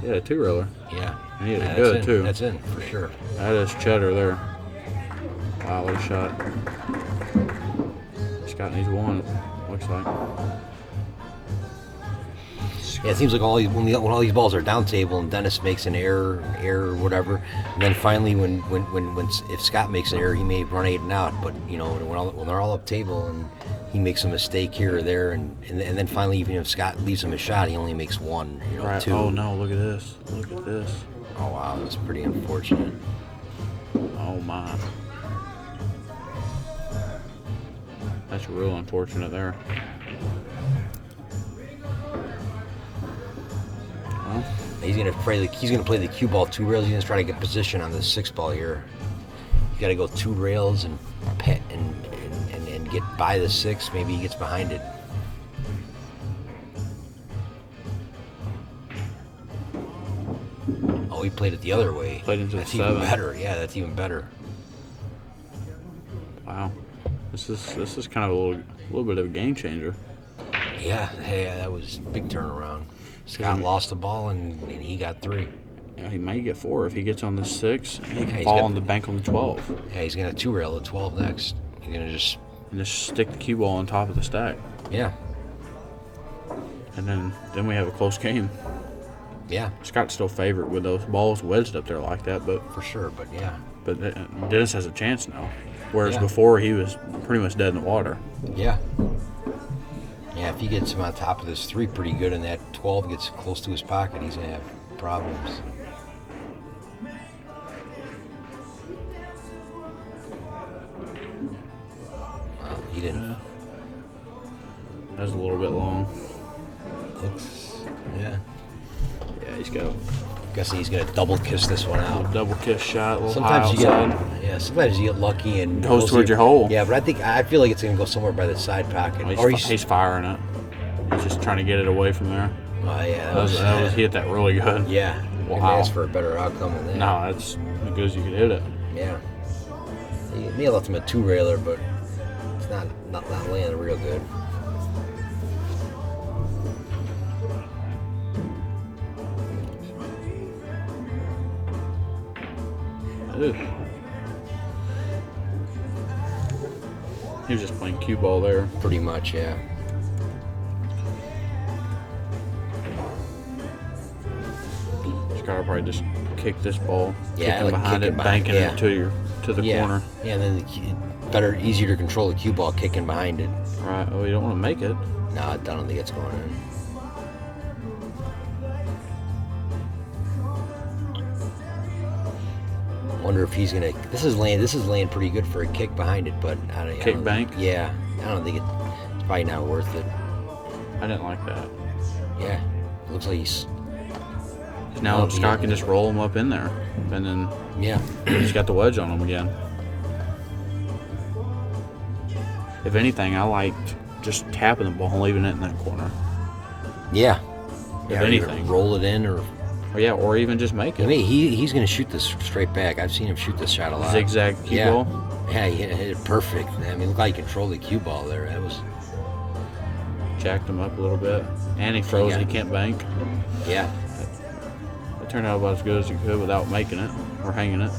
Yeah, a 2-railer. Yeah, He hit it that's good, in. too. That's in for sure. That is cheddar there. Wow, what a shot. Scott needs 1, looks like. Yeah, it seems like when all these balls are down table and Dennis makes an error or whatever, and then finally when if Scott makes an error, he may run 8 and out. But you know when they're all up table and he makes a mistake here or there, and then finally even if Scott leaves him a shot, he only makes 1, Right. 2. Oh no! Look at this! Look at this! Oh wow, that's pretty unfortunate. Oh my. That's real unfortunate there. Well, He's gonna play the cue ball 2 rails. He's gonna try to get position on the 6 ball here. You got to go 2 rails and get by the 6. Maybe he gets behind it. Oh, he played it the other way. Played into the That's even 7. better. Yeah, that's even better. wow. This is kind of a little bit of a game changer. Yeah, hey, that was a big turnaround. Scott lost the ball and he got 3. Yeah, he may get 4 if he gets on the 6. He can he's fall got- on the bank on the 12 Yeah, he's gonna 2 rail the 12 next. He's gonna just and just stick the cue ball on top of the stack, yeah. and then we have a close game. Yeah, Scott's still favorite with those balls wedged up there like that, but for sure. But yeah, Dennis has a chance now, whereas Yeah. before he was pretty much dead in the water. yeah. Yeah, if he gets him on top of this 3 pretty good and that 12 gets close to his pocket, he's going to have problems. Wow, he didn't. That was a little bit long. Looks, yeah. Yeah, he's got a Guessing he's going to double kiss this one little out. double kiss shot, a little high Sometimes you outside. get, sometimes you get lucky and Goes towards your hole. Yeah, but I feel like it's going to go somewhere by the side pocket. Well, Or he's firing it. He's just trying to get it away from there. oh yeah, He hit that really good. yeah. Couldn't Wow. ask for a better outcome than that. No, that's as good as you could hit it. Yeah. He may have left him a 2 railer, but it's not landing real good. Ugh. He was just playing cue ball there. Pretty much, yeah. Scott will probably just kick this ball, Yeah, kicking like behind kicking it, behind, banking yeah. it to the Yeah. corner. Yeah, and then easier to control the cue ball kicking behind it. Right. Oh, you don't want to make it. No, I don't think it's going in. Wonder if he's gonna. This is laying pretty good for a kick behind it, but I Kick don't, bank? Yeah, I don't think it's probably not worth it. I didn't like that. Yeah, it looks like he's. Now Oh, Scott yeah. can just roll him up in there, and then Yeah, he's got the wedge on him again. If anything, I liked just tapping the ball and leaving it in that corner. yeah. If Yeah, or anything. roll it in or. Or even just make I it. mean, he's going to shoot this straight back. I've seen him shoot this shot a lot. Zigzag cue yeah. ball. Yeah, he hit it perfect. I mean, it looked like he controlled the cue ball there. That was, Jacked him up a little bit. And he froze. Yeah. He can't bank. yeah. It turned out about as good as it could without making it or hanging it.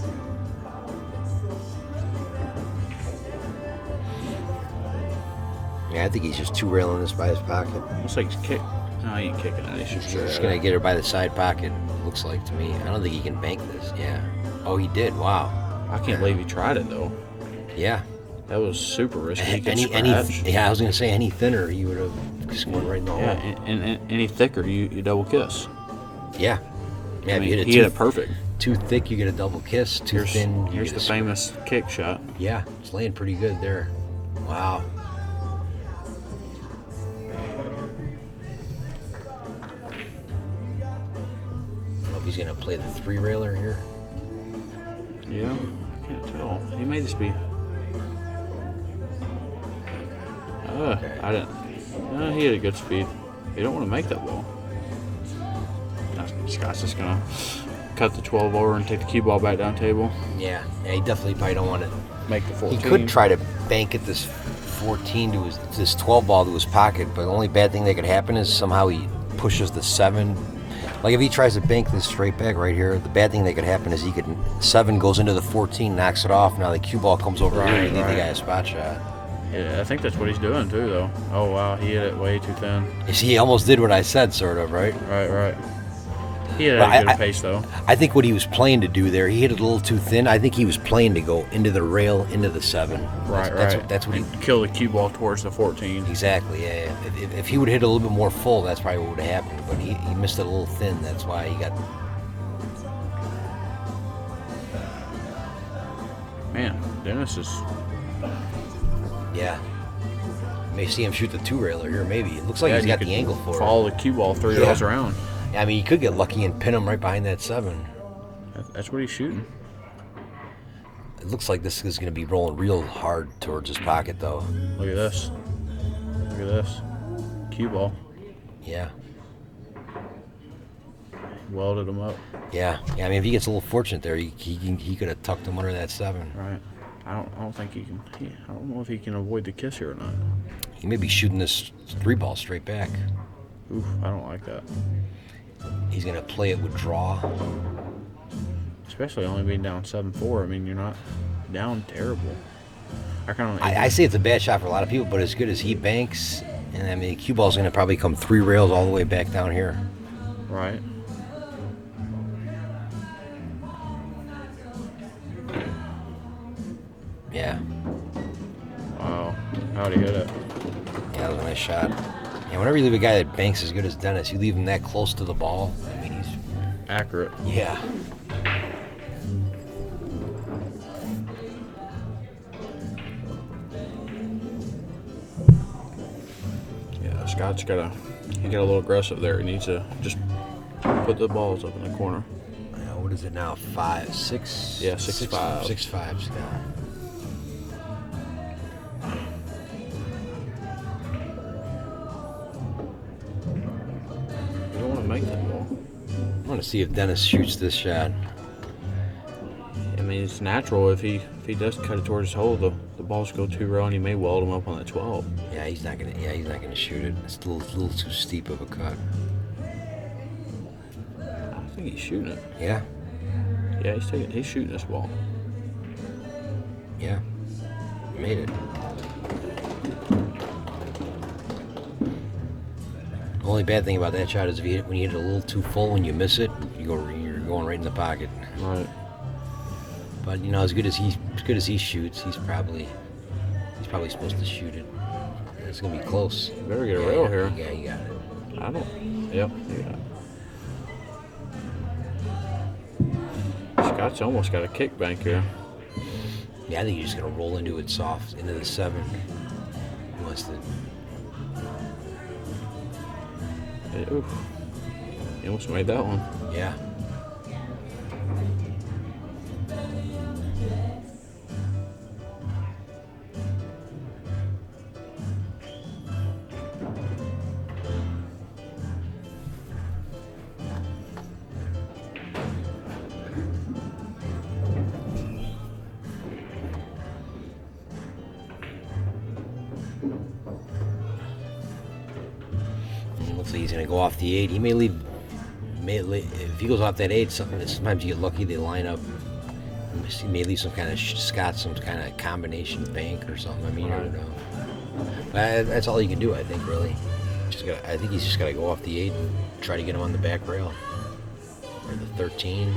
Yeah, I think he's just 2 railing this by his pocket. Looks like he's kick. No, he ain't kicking it. He should He's just going to get her by the side pocket, looks like to me. I don't think he can bank this. Yeah. Oh, he did. Wow. I can't believe he tried it though. Yeah. That was super risky. He could Any, scratch. yeah, I was going to say any thinner, he would have scored right in the hole. Yeah, and any thicker, you double kiss. Yeah. Yeah, I if mean, you hit he it hit too, it perfect. too thick, you get a double kiss. Too thin, you Here's get the a famous kick shot. Yeah, it's laying pretty good there. Wow. I don't know if he's gonna play the 3 railer here. Yeah, I can't tell. He may just be. I didn't. He had a good speed. You don't want to make that ball. Scott's just gonna cut the 12 over and take the cue ball back down table. Yeah, he definitely probably don't want to. Make the 14. He could try to bank at this 14 to this 12 ball to his pocket, but the only bad thing that could happen is somehow he pushes the 7. Like if he tries to bank this straight back right here, the bad thing that could happen is 7 goes into the 14, knocks it off. Now the cue ball comes over here, and you leave the guy a spot shot. Yeah, I think that's what he's doing too, though. Oh wow, he hit it way too thin. You see, he almost did what I said, sort of, right? Right. He had Well, a good pace though. I think what he was playing to do there, he hit it a little too thin. I think he was playing to go into the rail, into the 7. Right. That's what he. And kill the cue ball towards the 14. Exactly, yeah. If he would have hit a little bit more full, that's probably what would have happened. But he missed it a little thin. That's why he got. Dennis is. Yeah. May see him shoot the 2-railer here, maybe. It looks like he's you got could the angle for it. Follow the cue ball 3 rails around. I mean, he could get lucky and pin him right behind that 7. That's what he's shooting. It looks like this is going to be rolling real hard towards his pocket, though. Look at this. Look at this. Cue ball. Yeah. Welded him up. Yeah. I mean, if he gets a little fortunate there, he could have tucked him under that 7. Right. I don't think he can. I don't know if he can avoid the kiss here or not. He may be shooting this 3-ball straight back. Oof, I don't like that. He's going to play it with draw. Especially only being down 7-4. I mean, you're not down terrible. I say it's a bad shot for a lot of people, but as good as he banks, and I mean, cue ball's going to probably come 3 rails all the way back down here. Right. Yeah. Wow. How'd he hit it? Yeah, that was a nice shot. Yeah, whenever you leave a guy that banks as good as Dennis, you leave him that close to the ball. I mean, he's Accurate. yeah. Yeah, Scott's got a little aggressive there. He needs to just put the balls up in the corner. What is it now? 5, 6? Yeah, 6-5. 6-5, Scott. You don't want to make that ball. I want to see if Dennis shoots this shot. I mean, it's natural if he does cut it towards his hole, the balls go 2 rail and he may weld him up on the 12. Yeah, he's not gonna shoot it. It's a little too steep of a cut. I think he's shooting it. Yeah, Yeah, he's shooting this ball. yeah. Made it. The only bad thing about that shot is when you hit it a little too full and you miss it, you're going right in the pocket. Right. But you know, as good as he shoots, he's probably supposed to shoot it. It's gonna be close. You better get a rail here. Yeah, you got it. I don't. Yep. Yeah. Scott's almost got a kickback here. Yeah, I think he's just gonna roll into it soft, into the 7. He wants to. Oof. He almost made that one. Yeah. Looks like he's gonna go off the 8. He may leave. If he goes off that 8, sometimes you get lucky. They line up. He may leave some kind of some kind of combination bank or something. I mean, you never know. But that's all you can do, I think. Really, I think he's just got to go off the 8 and try to get him on the back rail or the 13.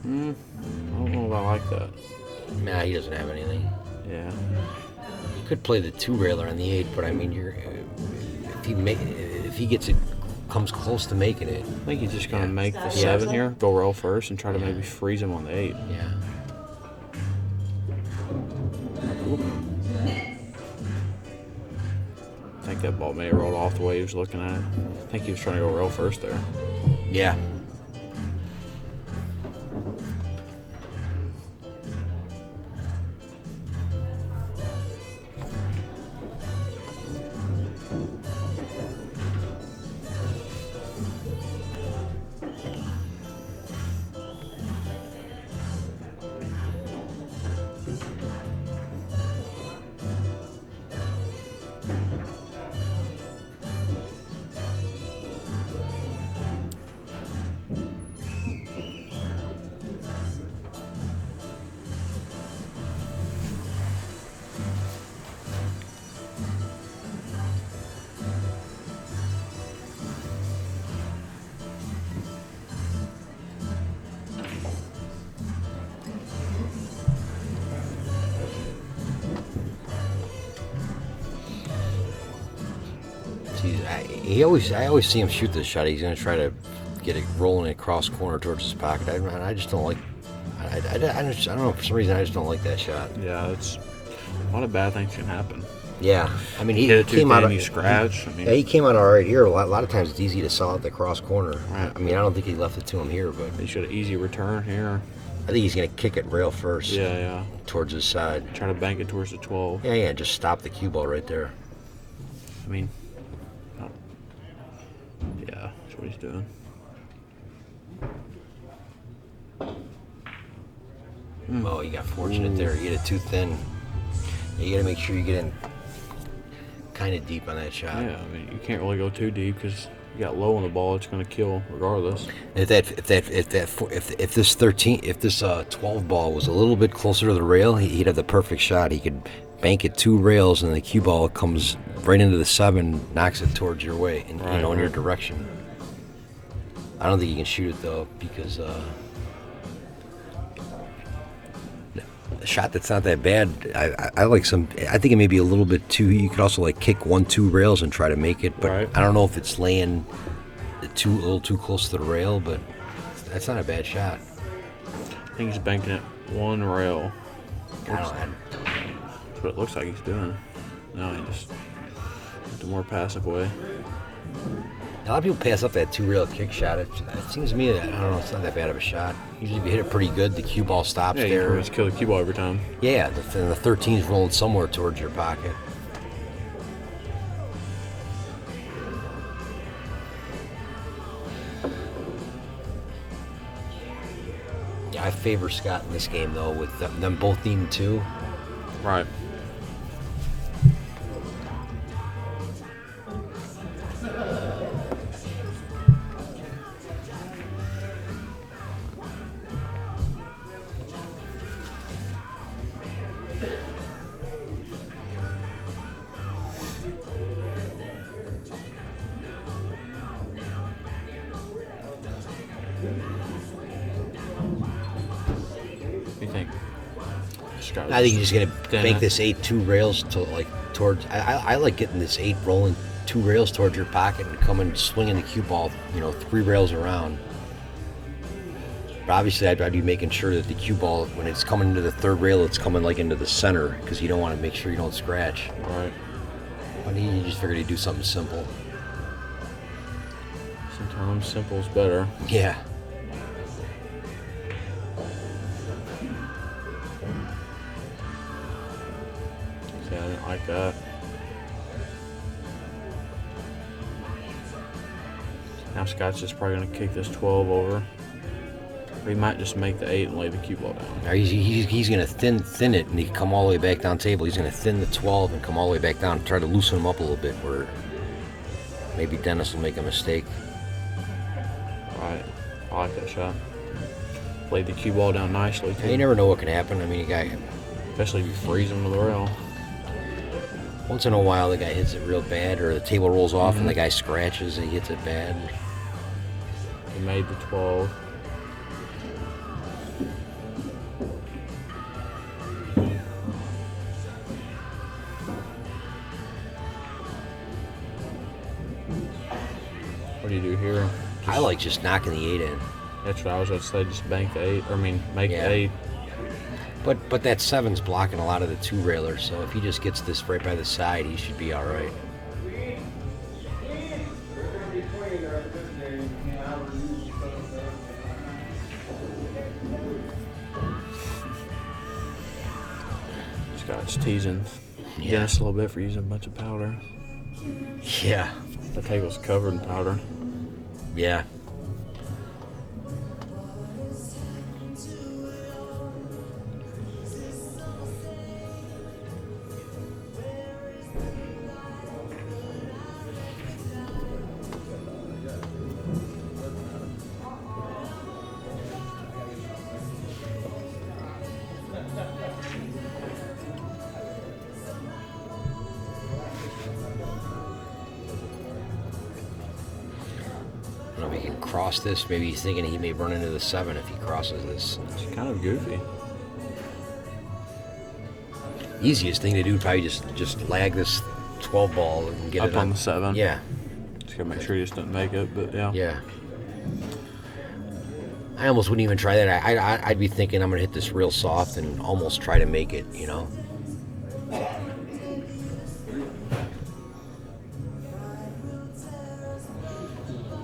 I don't know if I like that. Nah, he doesn't have anything. Yeah. He could play the 2-railer on the 8, but I mean, if he gets it, comes close to making it. I think he's just going to make the 7 here, go roll first, and try to maybe freeze him on the 8. Yeah. I think that ball may have rolled off the way he was looking at it. I think he was trying to go rail first there. Yeah. I always see him shoot this shot. He's going to try to get it rolling across corner towards his pocket. I just don't like don't know. For some reason, I just don't like that shot. Yeah, it's a lot of bad things can happen. Yeah, I mean, he Hit it too came out. thin, you scratch. I mean, Yeah, he came out all right here. A lot of times, it's easy to saw out the cross corner. Right. I mean, I don't think he left it to him here, but he should have easy return here. I think he's gonna kick it rail first. Yeah. Towards his side. Try to bank it towards the 12. Yeah, just stop the cue ball right there. I mean, yeah, that's what he's doing. Oh, you got fortunate there. You get it too thin. You got to make sure you get in kind of deep on that shot. Yeah, I mean, you can't really go too deep because you got low on the ball. It's going to kill regardless. If this 12 ball was a little bit closer to the rail, he'd have the perfect shot. He could bank it 2 rails, and the cue ball comes right into the 7, knocks it towards your way, and in your direction. I don't think you can shoot it though because. A shot that's not that bad. I like some. I think it may be a little bit too. You could also like kick 1-2 rails and try to make it, but I don't know if it's laying a little too close to the rail. But that's not a bad shot. I think he's banking it 1 rail. I don't know. That's what it looks like he's doing. No, he just went the more passive way. A lot of people pass up that 2 rail kick shot. It seems to me that, I don't know, it's not that bad of a shot. Usually if you hit it pretty good, the cue ball stops Yeah, there. you just kill the cue ball every time. Yeah, the 13's rolling somewhere towards your pocket. Yeah, I favor Scott in this game, though, with them both needing 2. Right. What do you think? I think you're just gonna bank this 2 rails to like towards. I like getting this 8 rolling 2 rails towards your pocket and coming swinging the cue ball, 3 rails around. But obviously, I'd be making sure that the cue ball, when it's coming into the 3rd rail, it's coming like into the center because you don't want to make sure you don't scratch. Right. I mean, you just figured you'd do something simple. Sometimes simple's better. Yeah. See, I didn't like that. Now Scott's just probably going to kick this 12 over. Or he might just make the 8 and lay the cue ball down. Now he's going to thin it and he come all the way back down table. He's going to thin the 12 and come all the way back down and try to loosen him up a little bit where maybe Dennis will make a mistake. Right. I like that shot. Laid the cue ball down nicely, too. You never know what can happen. I mean, a guy, Especially if you freeze him to the rail. once in a while, the guy hits it real bad, or the table rolls off and the guy scratches and he hits it bad. He made the 12. What do you do here? I like just knocking the 8 in. That's what I was going to say. Just bank the 8. Make Yeah. the 8. But that 7's blocking a lot of the 2 railers, so if he just gets this right by the side, he should be all right. Scott's teasing Dennis a little bit for using a bunch of powder. Yeah. The table's covered in powder. Yeah. I don't know if he can cross this. Maybe he's thinking he may run into the 7 if he crosses this. It's kind of goofy. Easiest thing to do would probably just lag this 12 ball and get Up it on the 7. Yeah. Just gotta make sure he just doesn't make it, but yeah. Yeah. I almost wouldn't even try that. I'd be thinking I'm gonna hit this real soft and almost try to make it. You know.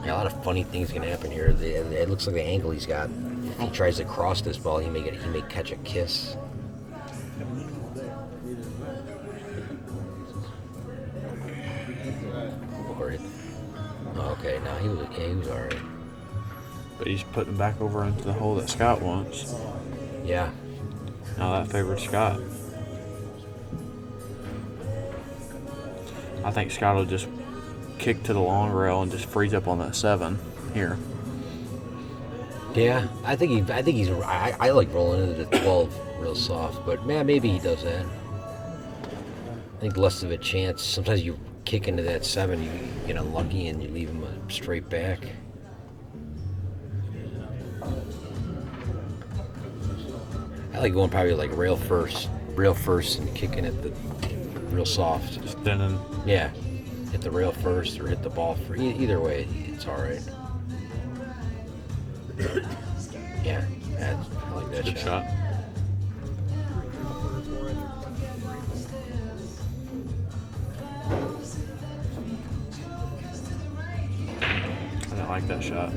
Yeah, a lot of funny things can happen here. It looks like the angle he's got. If he tries to cross this ball, he may catch a kiss. Or it, oh, okay, no, he was all right. But he's putting back over into the hole that Scott wants. Yeah. Now that favored Scott. I think Scott will just kick to the long rail and just freeze up on that 7 here. Yeah, I think he's. I like rolling into the 12 real soft, but man, maybe he does that. I think less of a chance. Sometimes you kick into that 7, you get unlucky and you leave him straight back. I like going probably like rail first, and kicking at the real soft. Just thinning. Yeah, hit the rail first or hit the ball first. Either way, it's all right. Yeah, I like that Good shot. I didn't like that shot.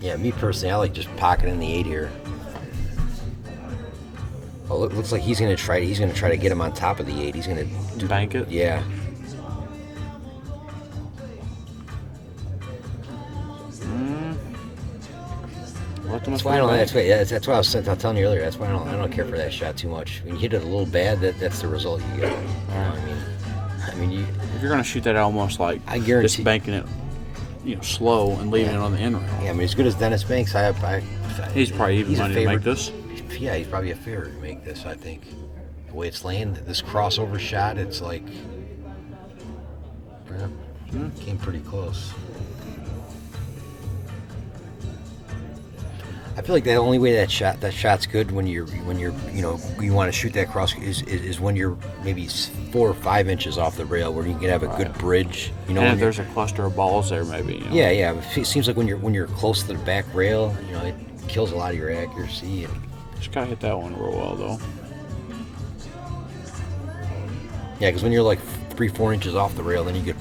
Yeah, me personally, I like just pocketing the 8 here. Oh, it looks like he's gonna try to get him on top of the 8. He's gonna Bank it? Yeah. Let them That's why I don't. That's why I was telling you earlier. That's why I don't care for that shot too much. When you hit it a little bad, that's the result you get. You know what I mean, if you're gonna shoot that almost like I guarantee just banking it, slow and leaving it on the end rail. Yeah, I mean, as good as Dennis Banks, He's probably even money to make this. Yeah, he's probably a favorite to make this. I think the way it's laying, this crossover shot, it's like came pretty close. I feel like the only way that shot's good when you want to shoot that cross is when you're maybe 4 or 5 inches off the rail where you can have a good bridge. And if there's a cluster of balls there, maybe. Yeah. It seems like when you're close to the back rail, it kills a lot of your accuracy. And just gotta hit that one real well though. yeah, because when you're like 3-4 inches off the rail, then you can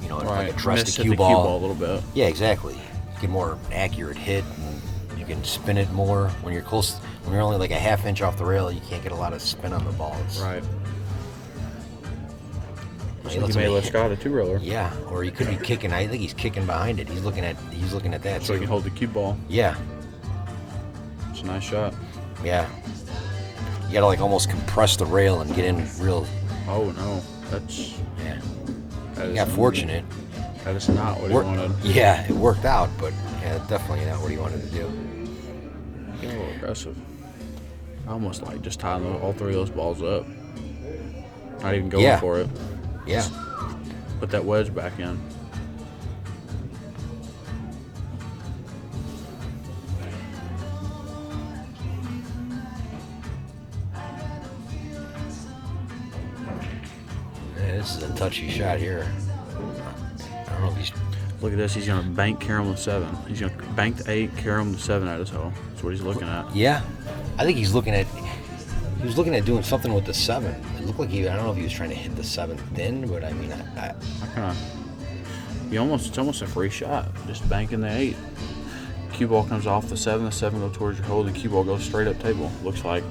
like address the cue ball a little bit. Yeah, exactly. Get more accurate hit, and you can spin it more. When you're close, when you're only like a half inch off the rail, you can't get a lot of spin on the ball. Right. He You may let Scott a 2-reeler. Yeah, or he could be kicking. I think he's kicking behind it. He's looking at that. So he can hold the cue ball. Yeah. It's a nice shot. Yeah. You gotta like almost compress the rail and get in real. Oh no, that's You got fortunate. That is not what he wanted. Yeah, it worked out, but definitely not what he wanted to do. A little aggressive. I almost like just tying all 3 of those balls up. Not even going for it. Yeah. Just put that wedge back in. Yeah, this is a touchy shot here. I don't know if he's. Look at this. He's going to bank Karam with 7. He's going to bank the 8, Karam the 7 at his hole. That's what he's looking at. Yeah. I think he's looking at. He was looking at doing something with the 7. It looked like I don't know if he was trying to hit the 7 thin, but I mean, I kind of. It's almost a free shot. Just banking the 8. Cue ball comes off the 7. The 7 goes towards your hole. The cue ball goes straight up table. Looks like.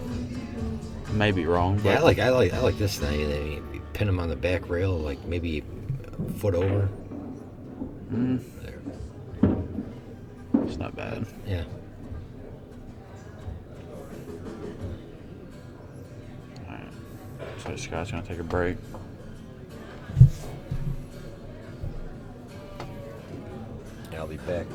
Maybe wrong. But yeah, I like this thing. You pin him on the back rail, like maybe a foot over. There. It's not bad. Yeah. Alright. So Scott's gonna take a break. I'll be back.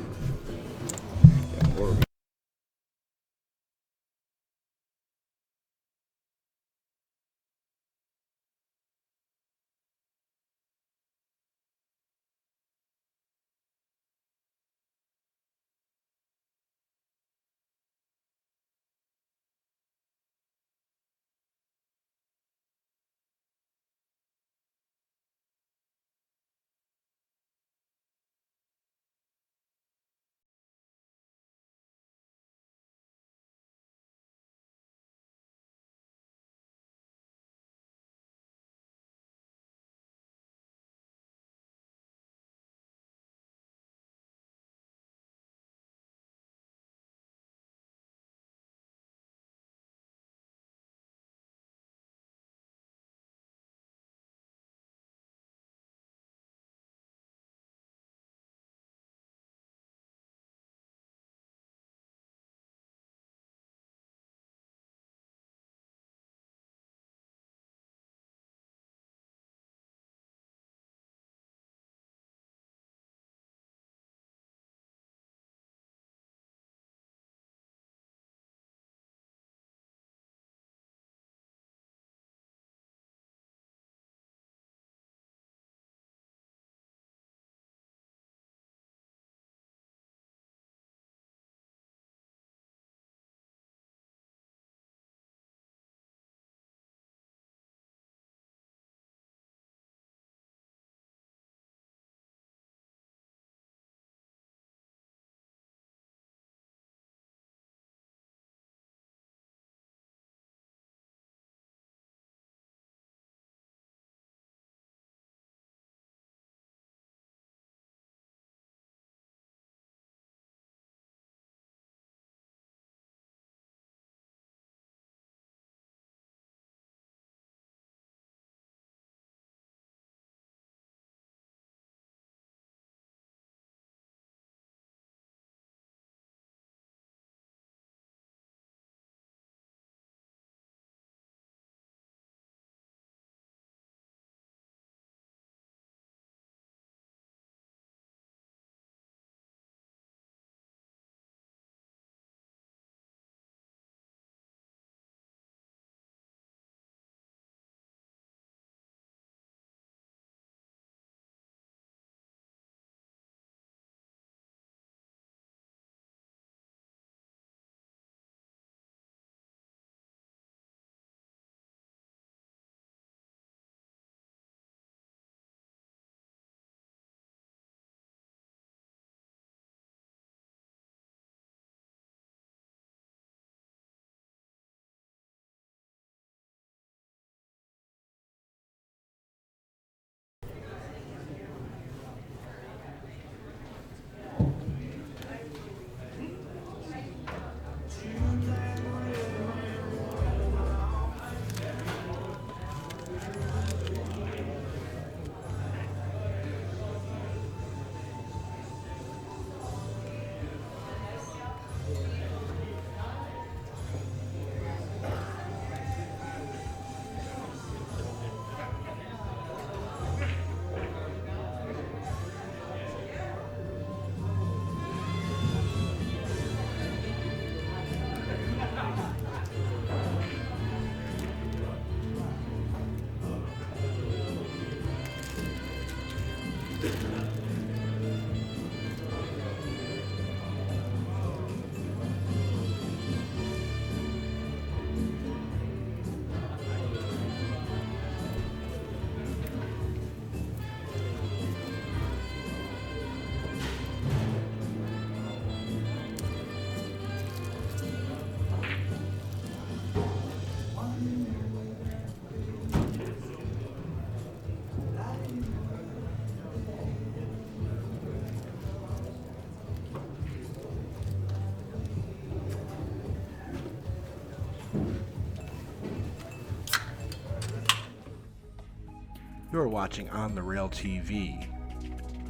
You're watching On the Rail TV.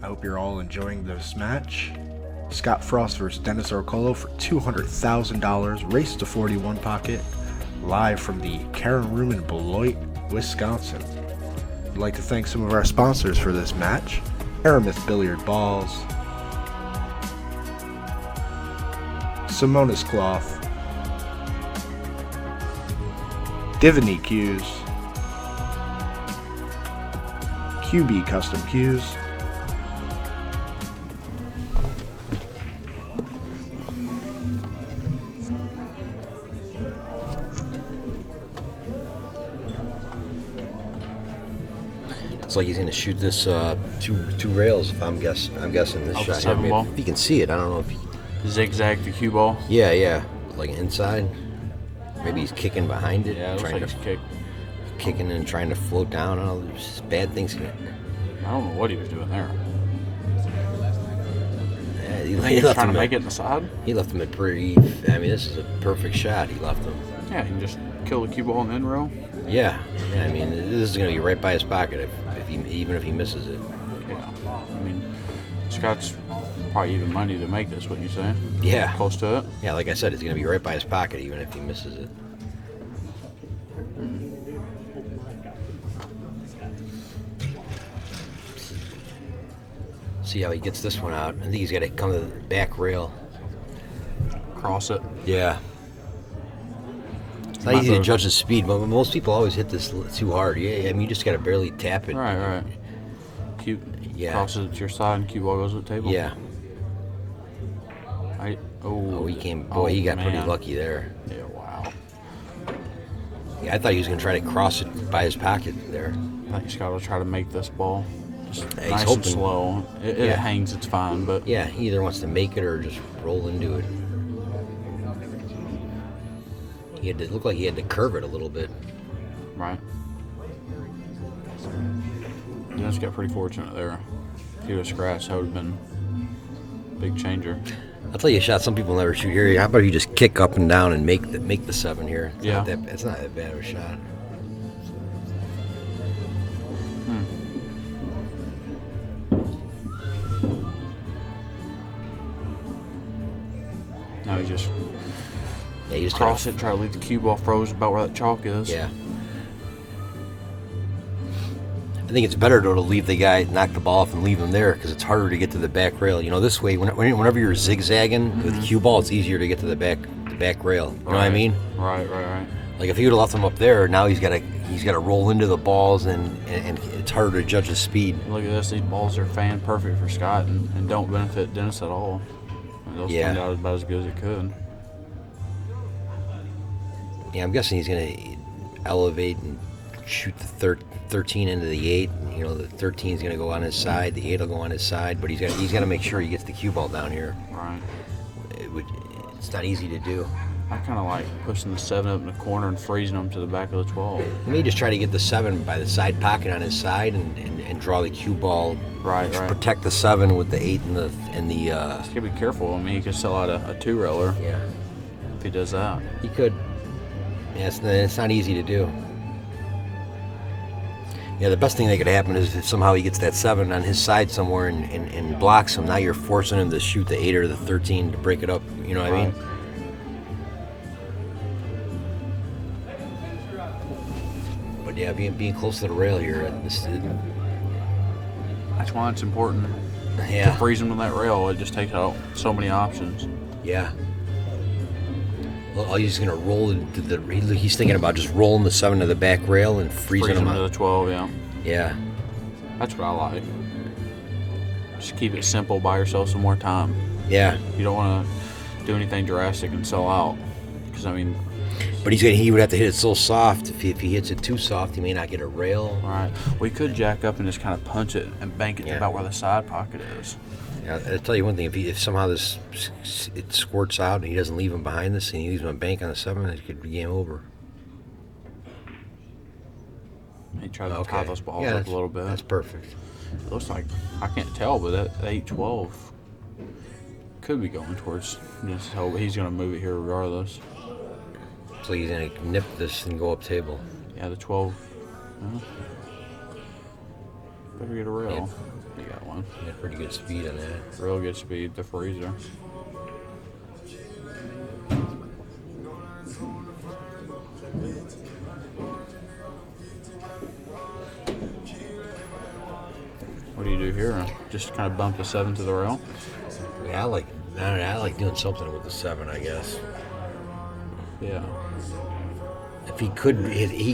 I hope you're all enjoying this match. Scott Frost versus Dennis Orcolo for $200,000, race to 41 pocket, live from the Karen Room in Beloit, Wisconsin. I'd like to thank some of our sponsors for this match: Aramith Billiard Balls, Simonis Cloth, Divany Cues, QB Custom Cues, It's like he's gonna shoot this two rails. If I'm guessing this Off the shot. seven Here. ball? If you can see it, I don't know if. Zigzag the cue ball. Yeah, like inside. Maybe he's kicking behind it, Yeah, it looks trying like to he's kicked. kicking and trying to float down. I don't know, there's bad things. I don't know what he was doing there. Yeah, He was left trying him to at- make it in the side. He left him at pretty. I mean, this is a perfect shot. He left him. Yeah, he can just kill the cue ball in the end row. Yeah. I mean, this is gonna be right by his pocket even if he misses it. Yeah. I mean, Scott's probably even money to make this, wouldn't you say? Yeah. Close to it. Yeah, like I said, it's gonna be right by his pocket even if he misses it. See how he gets this one out. I think he's got to come to the back rail. Cross it. Yeah. It's not Might easy to go- judge the speed, but most people always hit this too hard. Yeah, I mean, you just got to barely tap it. Right. Cue Yeah. crosses it to your side and cue ball goes to the table. Yeah. Oh, He came. Boy, he got pretty man. lucky there. Yeah, wow. Yeah, I thought he was going to try to cross it by his pocket there. I think Scott will try to make this ball just He's nice hoping- and slow. It Yeah. hangs, it's fine, but Yeah, he either wants to make it or just roll into it. He had to look like he had to curve it a little bit. right. Dennis got pretty fortunate there. If he would have scratched, that would have been a big changer. I'll tell you a shot some people never shoot here. How about you just kick up and down and make the seven here? Yeah. It's not that bad of a shot. Now he just Yeah, you just cross it, try to leave the cue ball frozen about where that chalk is. Yeah. I think it's better though to leave the guy, knock the ball off, and leave him there because it's harder to get to the back rail. You know, this way, whenever you're zigzagging with the cue ball, it's easier to get to the back rail. You know what I mean? Right. Like if he would have left him up there, now he's got to roll into the balls, and it's harder to judge the speed. Look at this. These balls are fan perfect for Scott and don't benefit Dennis at all. And those Yeah. turned out about as good as it could. Yeah, I'm guessing he's going to elevate and shoot the 13 into the 8. You know, the 13 is going to go on his side, the 8 will go on his side, but he's got to make sure he gets the cue ball down here. Right. It's not easy to do. I kind of like pushing the 7 up in the corner and freezing them to the back of the 12. He may just try to get the 7 by the side pocket on his side and draw the cue ball. Right. Protect the 7 with the 8 and the He's got to be careful. I mean, he could sell out a 2-railer yeah. if he does that. He could. Yeah, it's not easy to do. Yeah, the best thing that could happen is if somehow he gets that 7 on his side somewhere and blocks him. Now you're forcing him to shoot the 8 or the 13 to break it up. You know what I mean? But yeah, being close to the rail here, That's why it's important to yeah, freeze them to that rail. It just takes out so many options. yeah. Well, he's gonna roll into he's thinking about just rolling the 7 to the back rail and freezing Freeze him them to out. the 12, yeah. Yeah, That's what I like. Just keep it simple. Buy yourself some more time. yeah. You don't want to do anything drastic and sell out. Because, I mean, But he would have to hit it so soft. If he hits it too soft, he may not get a rail. right. We could jack up and just kind of punch it and bank it Yeah. about where the side pocket is. Yeah, I'll tell you one thing: if somehow it squirts out and he doesn't leave him behind this, and he leaves him a bank on the 7, it could be game over. He tried to tie those balls up a little bit. That's perfect. It looks like, I can't tell, but that 8-12 could be going towards this. He's going to move it here regardless. So he's gonna nip this and go up table. Yeah, the 12. Better get a rail. Yeah. You got one. He had pretty good speed on that. Real good speed, the freezer. What do you do here? Just kind of bump the 7 to the rail? Yeah, I like doing something with the 7, I guess. Yeah. If he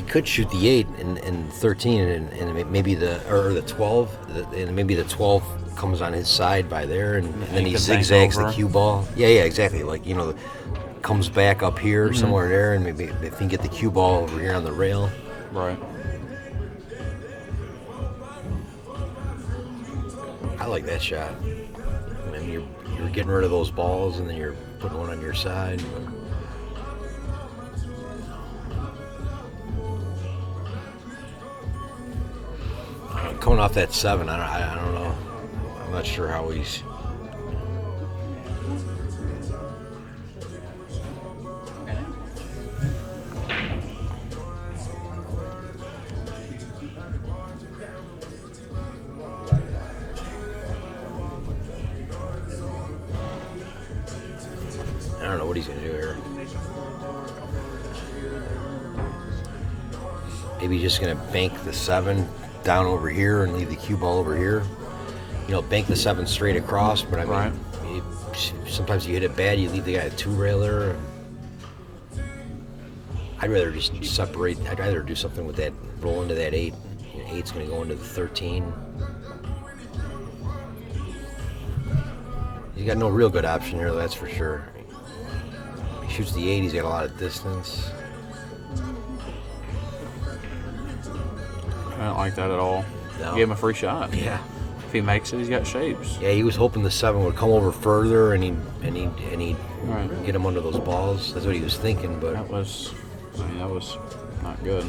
could shoot the 8 and 13, and maybe the 12, and maybe the 12 comes on his side by there, and then he could zigzags bank the over. cue ball. Yeah, exactly. Like, comes back up here somewhere there, and maybe if he can get the cue ball over here on the rail. Right. I like that shot. I mean, you're getting rid of those balls, and then you're putting one on your side. Coming off that 7, I don't know. I'm not sure how he's. I don't know what he's gonna do here. Maybe he's just gonna bank the 7 down over here and leave the cue ball over here. Bank the 7 straight across, but I mean, Right. sometimes you hit it bad, you leave the guy a 2-railer. I'd rather just separate. I'd rather do something with that, roll into that 8. 8's going to go into the 13. He's got no real good option here, that's for sure. He shoots the 8, he's got a lot of distance. I don't like that at all. No. Give him a free shot. Yeah. If he makes it, he's got shapes. Yeah, he was hoping the 7 would come over further and he'd Right. get him under those balls. That's what he was thinking, but That was not good.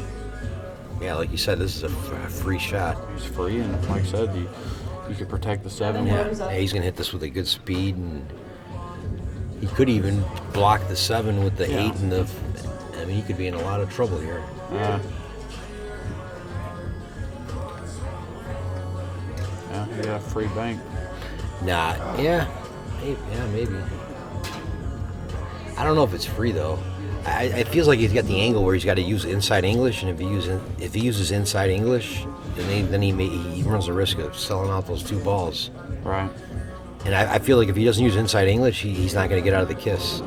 yeah, like you said, this is a free shot. It's free, and like I said, you could protect the 7. Yeah, he's gonna hit this with a good speed, and he could even block the 7 with the 8 and the. I mean, he could be in a lot of trouble here. Yeah, he got a free bank. Nah, maybe. I don't know if it's free though. It feels like he's got the angle where he's got to use inside English, and if he uses inside English, then he runs the risk of selling out those 2 balls. Right. And I feel like if he doesn't use inside English, he's not going to get out of the kiss.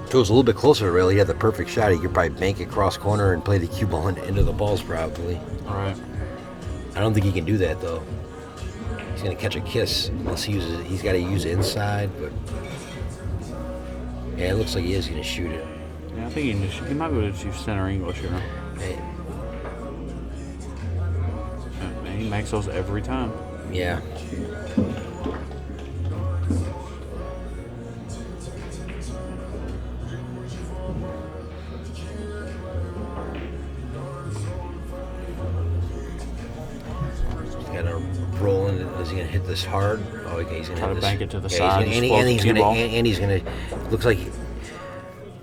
If it was a little bit closer to the rail, he had the perfect shot. He could probably bank it cross corner and play the cue ball into the balls probably. Right. I don't think he can do that though. He's going to catch a kiss unless he's got to use inside. But yeah, it looks like he is going to shoot it. Yeah, I think he might be able to use center English here. Hey, And he makes those every time. yeah. Got to roll in. Is he gonna hit this hard? Oh, okay, he's gonna Try hit to this. bank it to the Yeah, side, He's just gonna, float and the he's cue gonna. ball. And he's gonna. Looks like.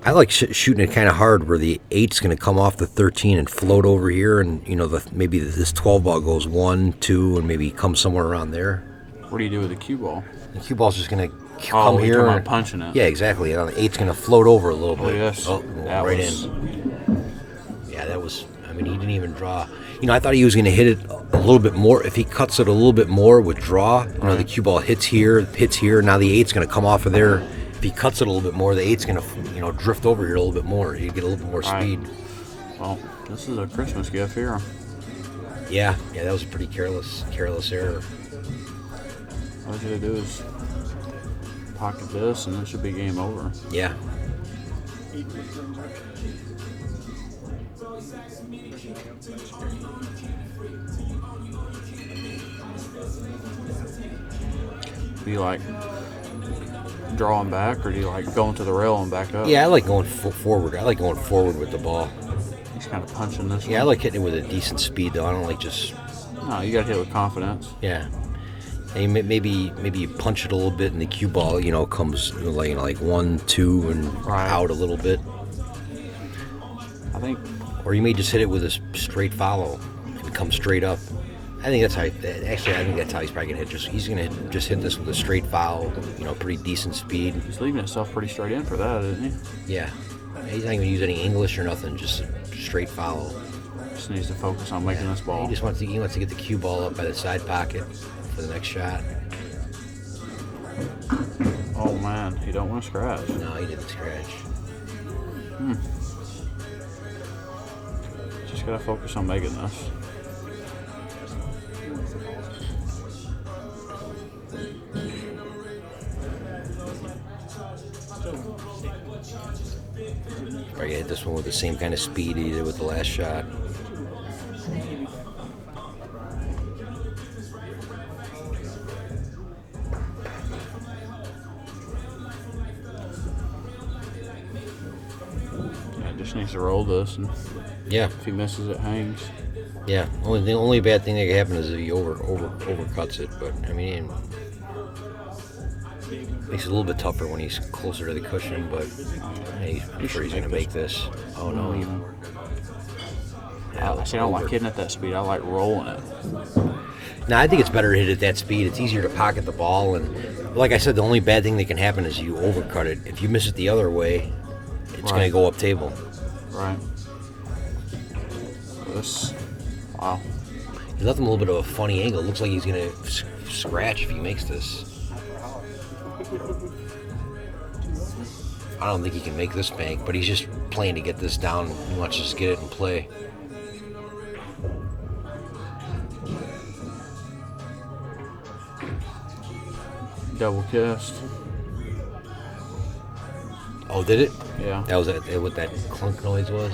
I like shooting it kind of hard, where the 8's gonna come off the 13 and float over here, and maybe this 12 ball goes 1, 2, and maybe comes somewhere around there. What do you do with the cue ball? The cue ball's just gonna Oh, come you're here. talking about and- punching it. Yeah, exactly. And the 8's gonna float over a little Oh, bit. yes. Oh, That right was- in. Yeah, that was. I mean, he didn't even draw. I thought he was gonna hit it a little bit more. If he cuts it a little bit more with draw, the cue ball hits here. Now the 8's gonna come off of there. If he cuts it a little bit more, the 8's gonna, drift over here a little bit more. He'd get a little bit more Right. speed. Well, this is a Christmas gift here. Yeah, that was a pretty careless error. All you gotta do is pocket this, and it should be game over. Yeah. Do you like drawing back, or do you like going to the rail and back up? Yeah, I like going forward. I like going forward with the ball. He's kind of punching this Yeah, I one. like hitting it with a decent speed, though. I don't like just. No, you gotta hit it with confidence. Yeah. And maybe you punch it a little bit, and the cue ball, comes like 1, 2, and Right. out a little bit. I I think. Or you may just hit it with a straight follow and come straight up. I think that's how. Actually, I think that's how he's probably gonna hit. He's gonna just hit this with a straight follow. Pretty decent speed. He's leaving himself pretty straight in for that, isn't he? Yeah. He's not even use any English or nothing. Just a straight follow. Just needs to focus on making this ball. He just wants to get the cue ball up by the side pocket for the next shot. Oh man, he don't want to scratch. No, he didn't scratch. Just gotta focus on making this. Probably hit this one with the same kind of speed he did with the last shot. Yeah, just needs to roll this, and Yeah, if he misses, it hangs. yeah. The only bad thing that could happen is if he overcuts it. But I mean, it makes it a little bit tougher when he's closer to the cushion. But hey, I'm sure he's gonna make this. Oh no! I don't like hitting at that speed. I like rolling it. No, I think it's better to hit at that speed. It's easier to pocket the ball, and like I said, the only bad thing that can happen is you overcut it. If you miss it the other way, it's gonna go up table. Right. This. Wow. He left him a little bit of a funny angle. It looks like he's gonna scratch if he makes this. I don't think he can make this bank, but he's just playing to get this down. He wants to just get it in play. Double kissed. Oh, did it? Yeah. That was what that clunk noise was.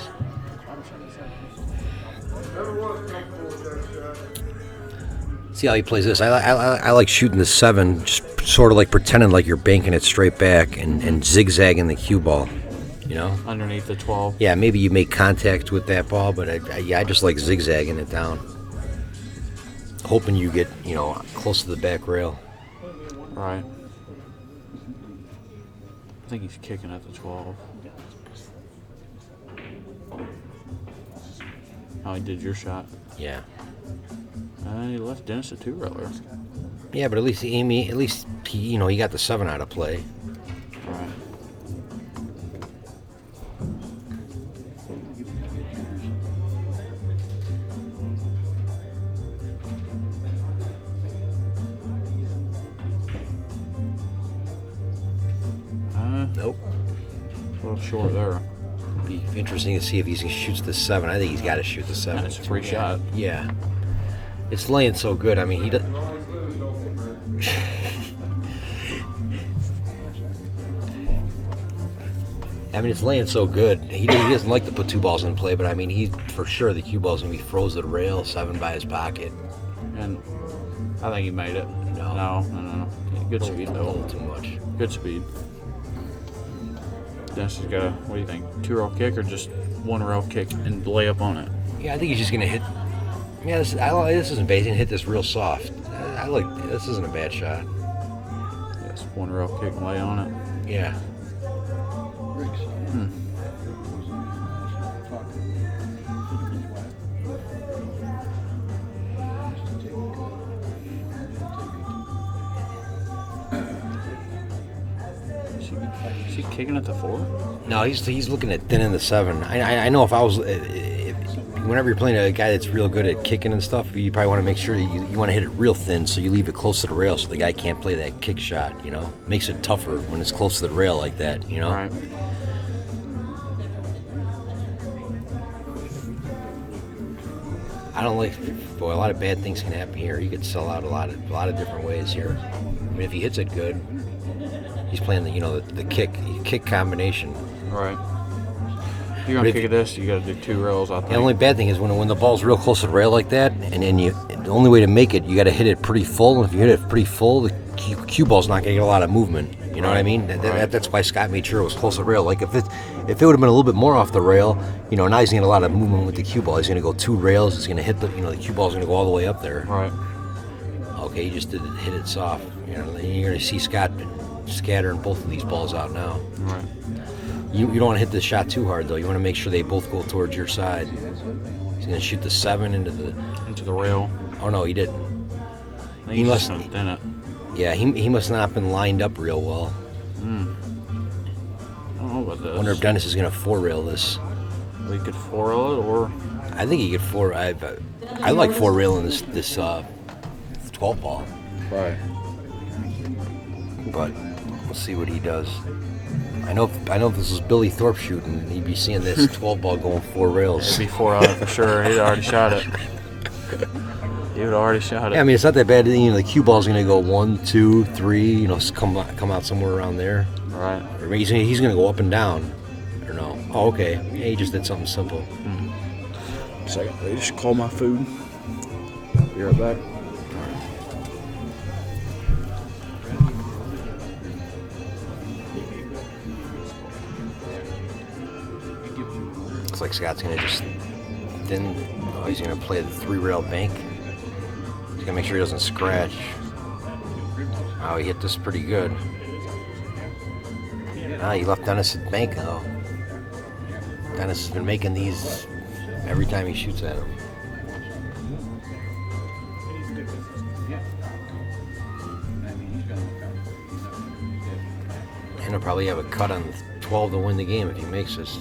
See how he plays this. I like shooting the 7, just sort of like pretending like you're banking it straight back and zigzagging the cue ball. Underneath the 12. Yeah, maybe you make contact with that ball, but I just like zigzagging it down, hoping you get close to the back rail. Right. I think he's kicking at the 12. Oh, he did your shot. Yeah. He left Dennis a 2-railer. Yeah, but at least he got the 7 out of play. Right. Nope. A little short there. Be interesting to see if he shoots the 7. I think he's got to shoot the 7. And it's a free shot. Yeah. It's laying so good. I mean, he does. I mean, it's laying so good. He doesn't like to put 2 balls in play, but I mean, he for sure the cue ball's gonna be froze to the rail, 7 by his pocket. And I think he made it. No. No. Good speed A though. little too much. Good speed. Dennis has got a, what do you think, 2-rail kick or just 1-rail kick and lay up on it? Yeah, I think he's just gonna hit. Yeah, this isn't bad. He's gonna hit this real soft. I like. This isn't a bad shot. Yes, 1-rail kick and lay on it. Yeah. Is he kicking at the 4? No, he's looking at thinning the 7. I know if I was, whenever you're playing a guy that's real good at kicking and stuff, you probably want to make sure you want to hit it real thin, so you leave it close to the rail, so the guy can't play that kick shot. Makes it tougher when it's close to the rail like that. Right. I don't like. Boy, a lot of bad things can happen here. He could sell out a lot of different ways here. I mean, if he hits it good, he's playing the kick combination. Right. If you're gonna kick at this, you got to do 2 rails. I think. The only bad thing is when the ball's real close to the rail like that, and then the only way to make it, you got to hit it pretty full. And if you hit it pretty full, the cue ball's not gonna get a lot of movement. You know what I mean? That's why Scott made sure it was close to the rail. Like if it would have been a little bit more off the rail, now he's gonna get a lot of movement with the cue ball. He's gonna go 2 rails. It's gonna hit the cue ball's gonna go all the way up there. Right. Okay, he just hit it soft. Then you're gonna see Scott scattering both of these balls out now. Right. You don't want to hit the shot too hard though. You want to make sure they both go towards your side. He's gonna shoot the 7 into Into the rail. Oh no, he didn't. I think He he's must- just thin it. Yeah, he must not have been lined up real well. I don't know about this. I wonder if Dennis is gonna 4-rail this. We could 4-rail it, or I think he could 4. I like 4-railing this 12 ball, right. but we'll see what he does. I know if this was Billy Thorpe shooting, he'd be seeing this 12 ball going 4 rails. It'd be 4 out of it for sure. He'd already shot it. He would already shot it. Yeah, I mean it's not that bad. You know, the cue ball's gonna go 1, 2, 3. You know, come out somewhere around there. Right. Or maybe he's gonna go up and down. Or no? Oh, okay. Yeah, he just did something simple. Second, they just call my food. Be right back. Looks like Scott's gonna just he's gonna play the 3-rail bank. He's gonna make sure he doesn't scratch. Oh, he hit this pretty good. Ah, he left Dennis at bank though. Dennis has been making these every time he shoots at him. And he'll probably have a cut on 12 to win the game if he makes this.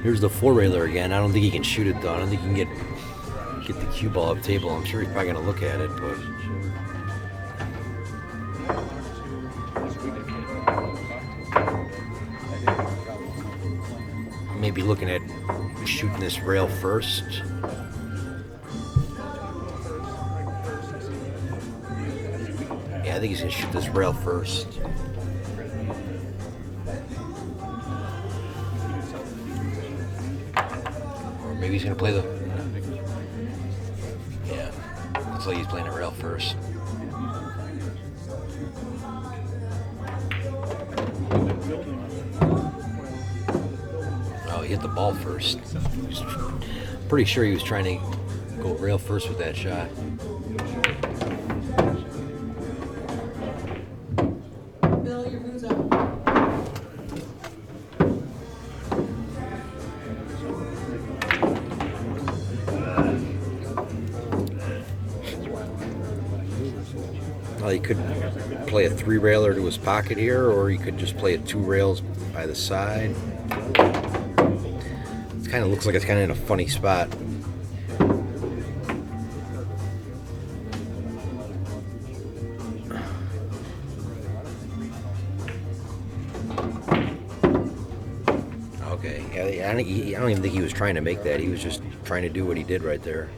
Here's the 4-railer again. I don't think he can shoot it though. I don't think he can get the cue ball up table. I'm sure he's probably gonna look at it, but maybe looking at shooting this rail first. Yeah, I think he's gonna shoot this rail first. Or maybe he's gonna play the. Yeah, looks like he's playing the rail first. Oh, he hit the ball first. Pretty sure he was trying to go rail first with that shot. Bill, your food's up. Well, he could play a 3-railer to his pocket here, or he could just play a 2 rails by the side. It kind of looks like it's kind of in a funny spot. Okay, yeah, I don't even think he was trying to make that. He was just trying to do what he did right there.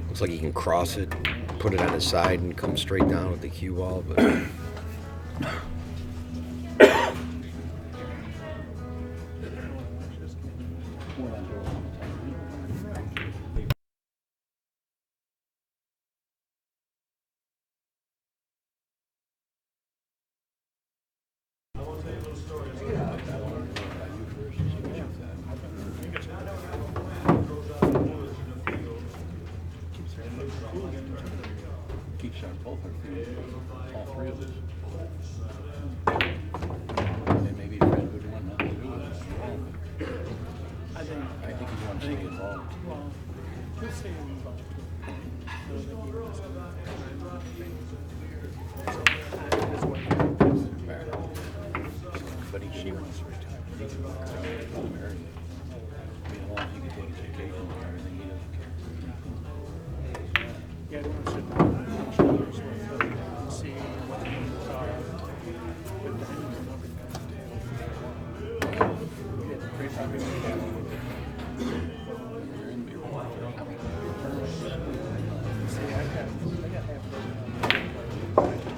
Looks like he can cross it, put it on his side, and come straight down with the cue ball, but Keep shot both our feet, all 3 of us. And maybe Fred would want nothing to do with it. I think he'd want to stay involved. But she wants to retire. He can walk around and marry you. I mean, as long as he can take his vacation and everything, he doesn't care. Yeah, I don't sit down and shoulders with them and see what the numbers are. But then, see, I got half a dozen.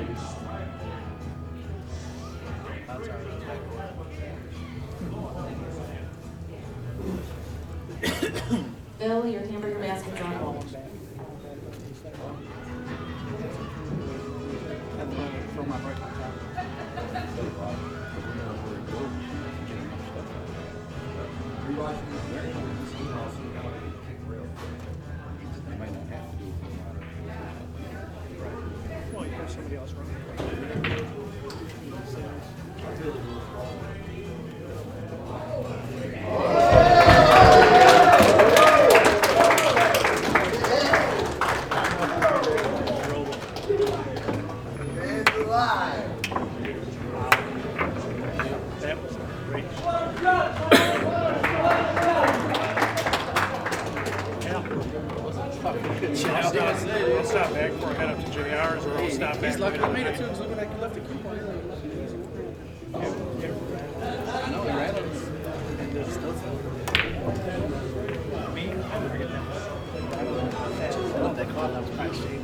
That's all right. Bill, your hamburger basket's on hold. From my break. They might not have to do it. Well, you have somebody else running. That was a great shot. Yeah. I'll stop back before I head up to JR's, or I'll stop back. He's lucky I made it too, because look like he left the coupon. I know, he ran it. And there's still me, I never get that. What they call it, that was practicing.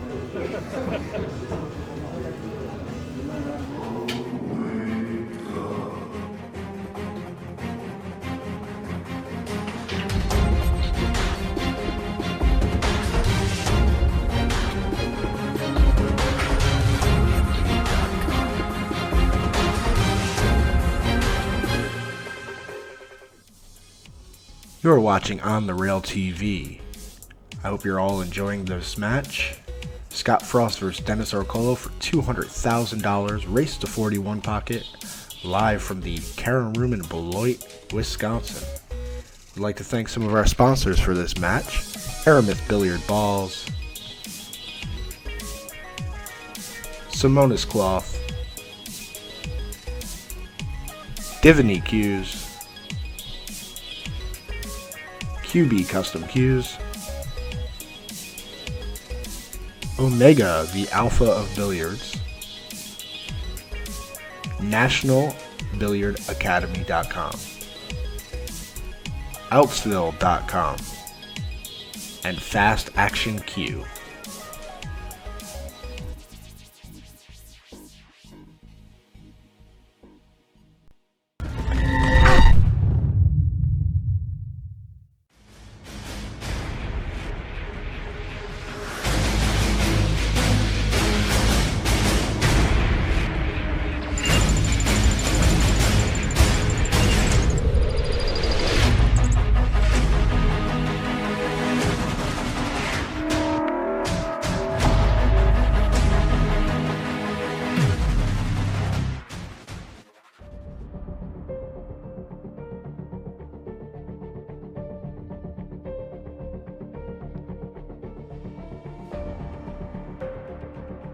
You're watching On the Rail TV. I hope you're all enjoying this match. Scott Frost versus Dennis Arcolo for $200,000, race to 41 pocket, live from the Karen Room in Beloit, Wisconsin. I'd like to thank some of our sponsors for this match: Aramith Billiard Balls, Simonis Cloth, Divany Cues, QB Custom Cues, Omega, the Alpha of Billiards, NationalBilliardAcademy.com, Elksville.com, and Fast Action Q.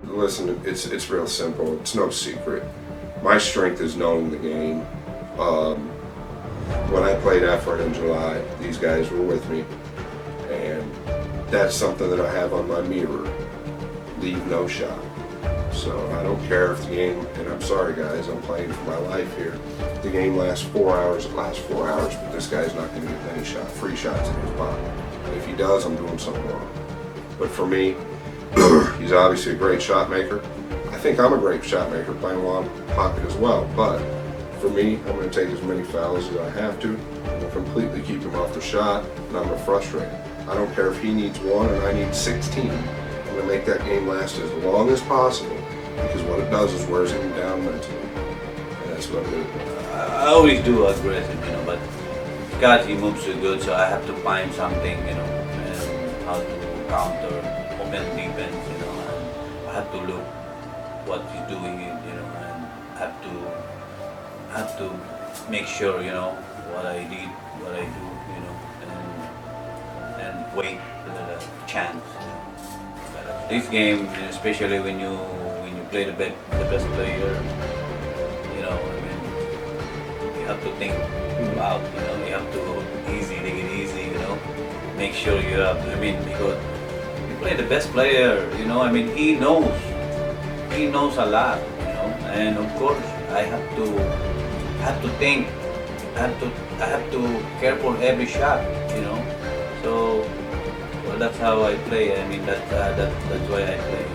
Listen, it's real simple. It's no secret. My strength is knowing the game. When I played effort in July, these guys were with me, and that's something that I have on my mirror. Leave no shot. So I don't care if the game, and I'm sorry guys, I'm playing for my life here. The game lasts 4 hours, it lasts 4 hours, but this guy's not going to get any free shots in his pocket. If he does, I'm doing something wrong. But for me, he's obviously a great shot maker. I think I'm a great shot maker playing long pocket as well, but for me, I'm going to take as many fouls as I have to. I'm going to completely keep him off the shot, and I'm going to frustrate him. I don't care if he needs 1 and I need 16. I'm going to make that game last as long as possible, because what it does is wears him down mentally. And that's what I do. I always do aggressive, but Scott, he moves so good, so I have to find something, and how to counter, open defense, and I have to look what he's doing, and have to make sure, what I did, what I do, and wait for the chance. This game, especially when you play the best player, you have to think out, you have to go easy, take it easy, make sure you have, because you play the best player, he knows a lot, and of course I have to think, I have to care for every shot, so well, that's how I play. That's why I play.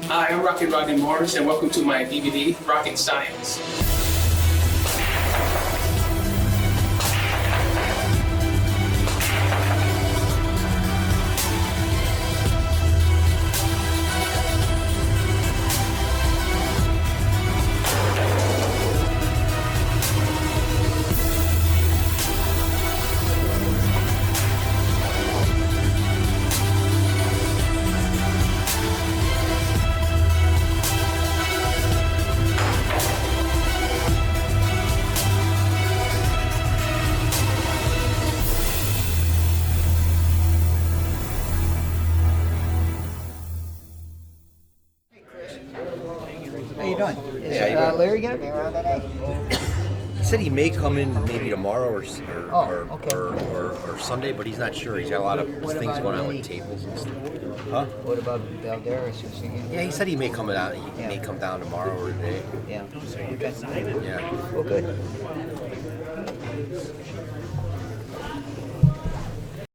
Hi, I'm Rocket Rodney Morris, and welcome to my DVD, Rocket Science. How you doing? Is Yeah, how you doing? Larry gonna be around today? He said he may come in maybe tomorrow or okay. or Sunday, but he's not sure. He's got a lot of What things about going on Vinny? with tables and stuff. Huh? What about Valderas or singing? Yeah, he said he may come out. He may come down tomorrow or today. Yeah. Okay. Yeah. Well, good.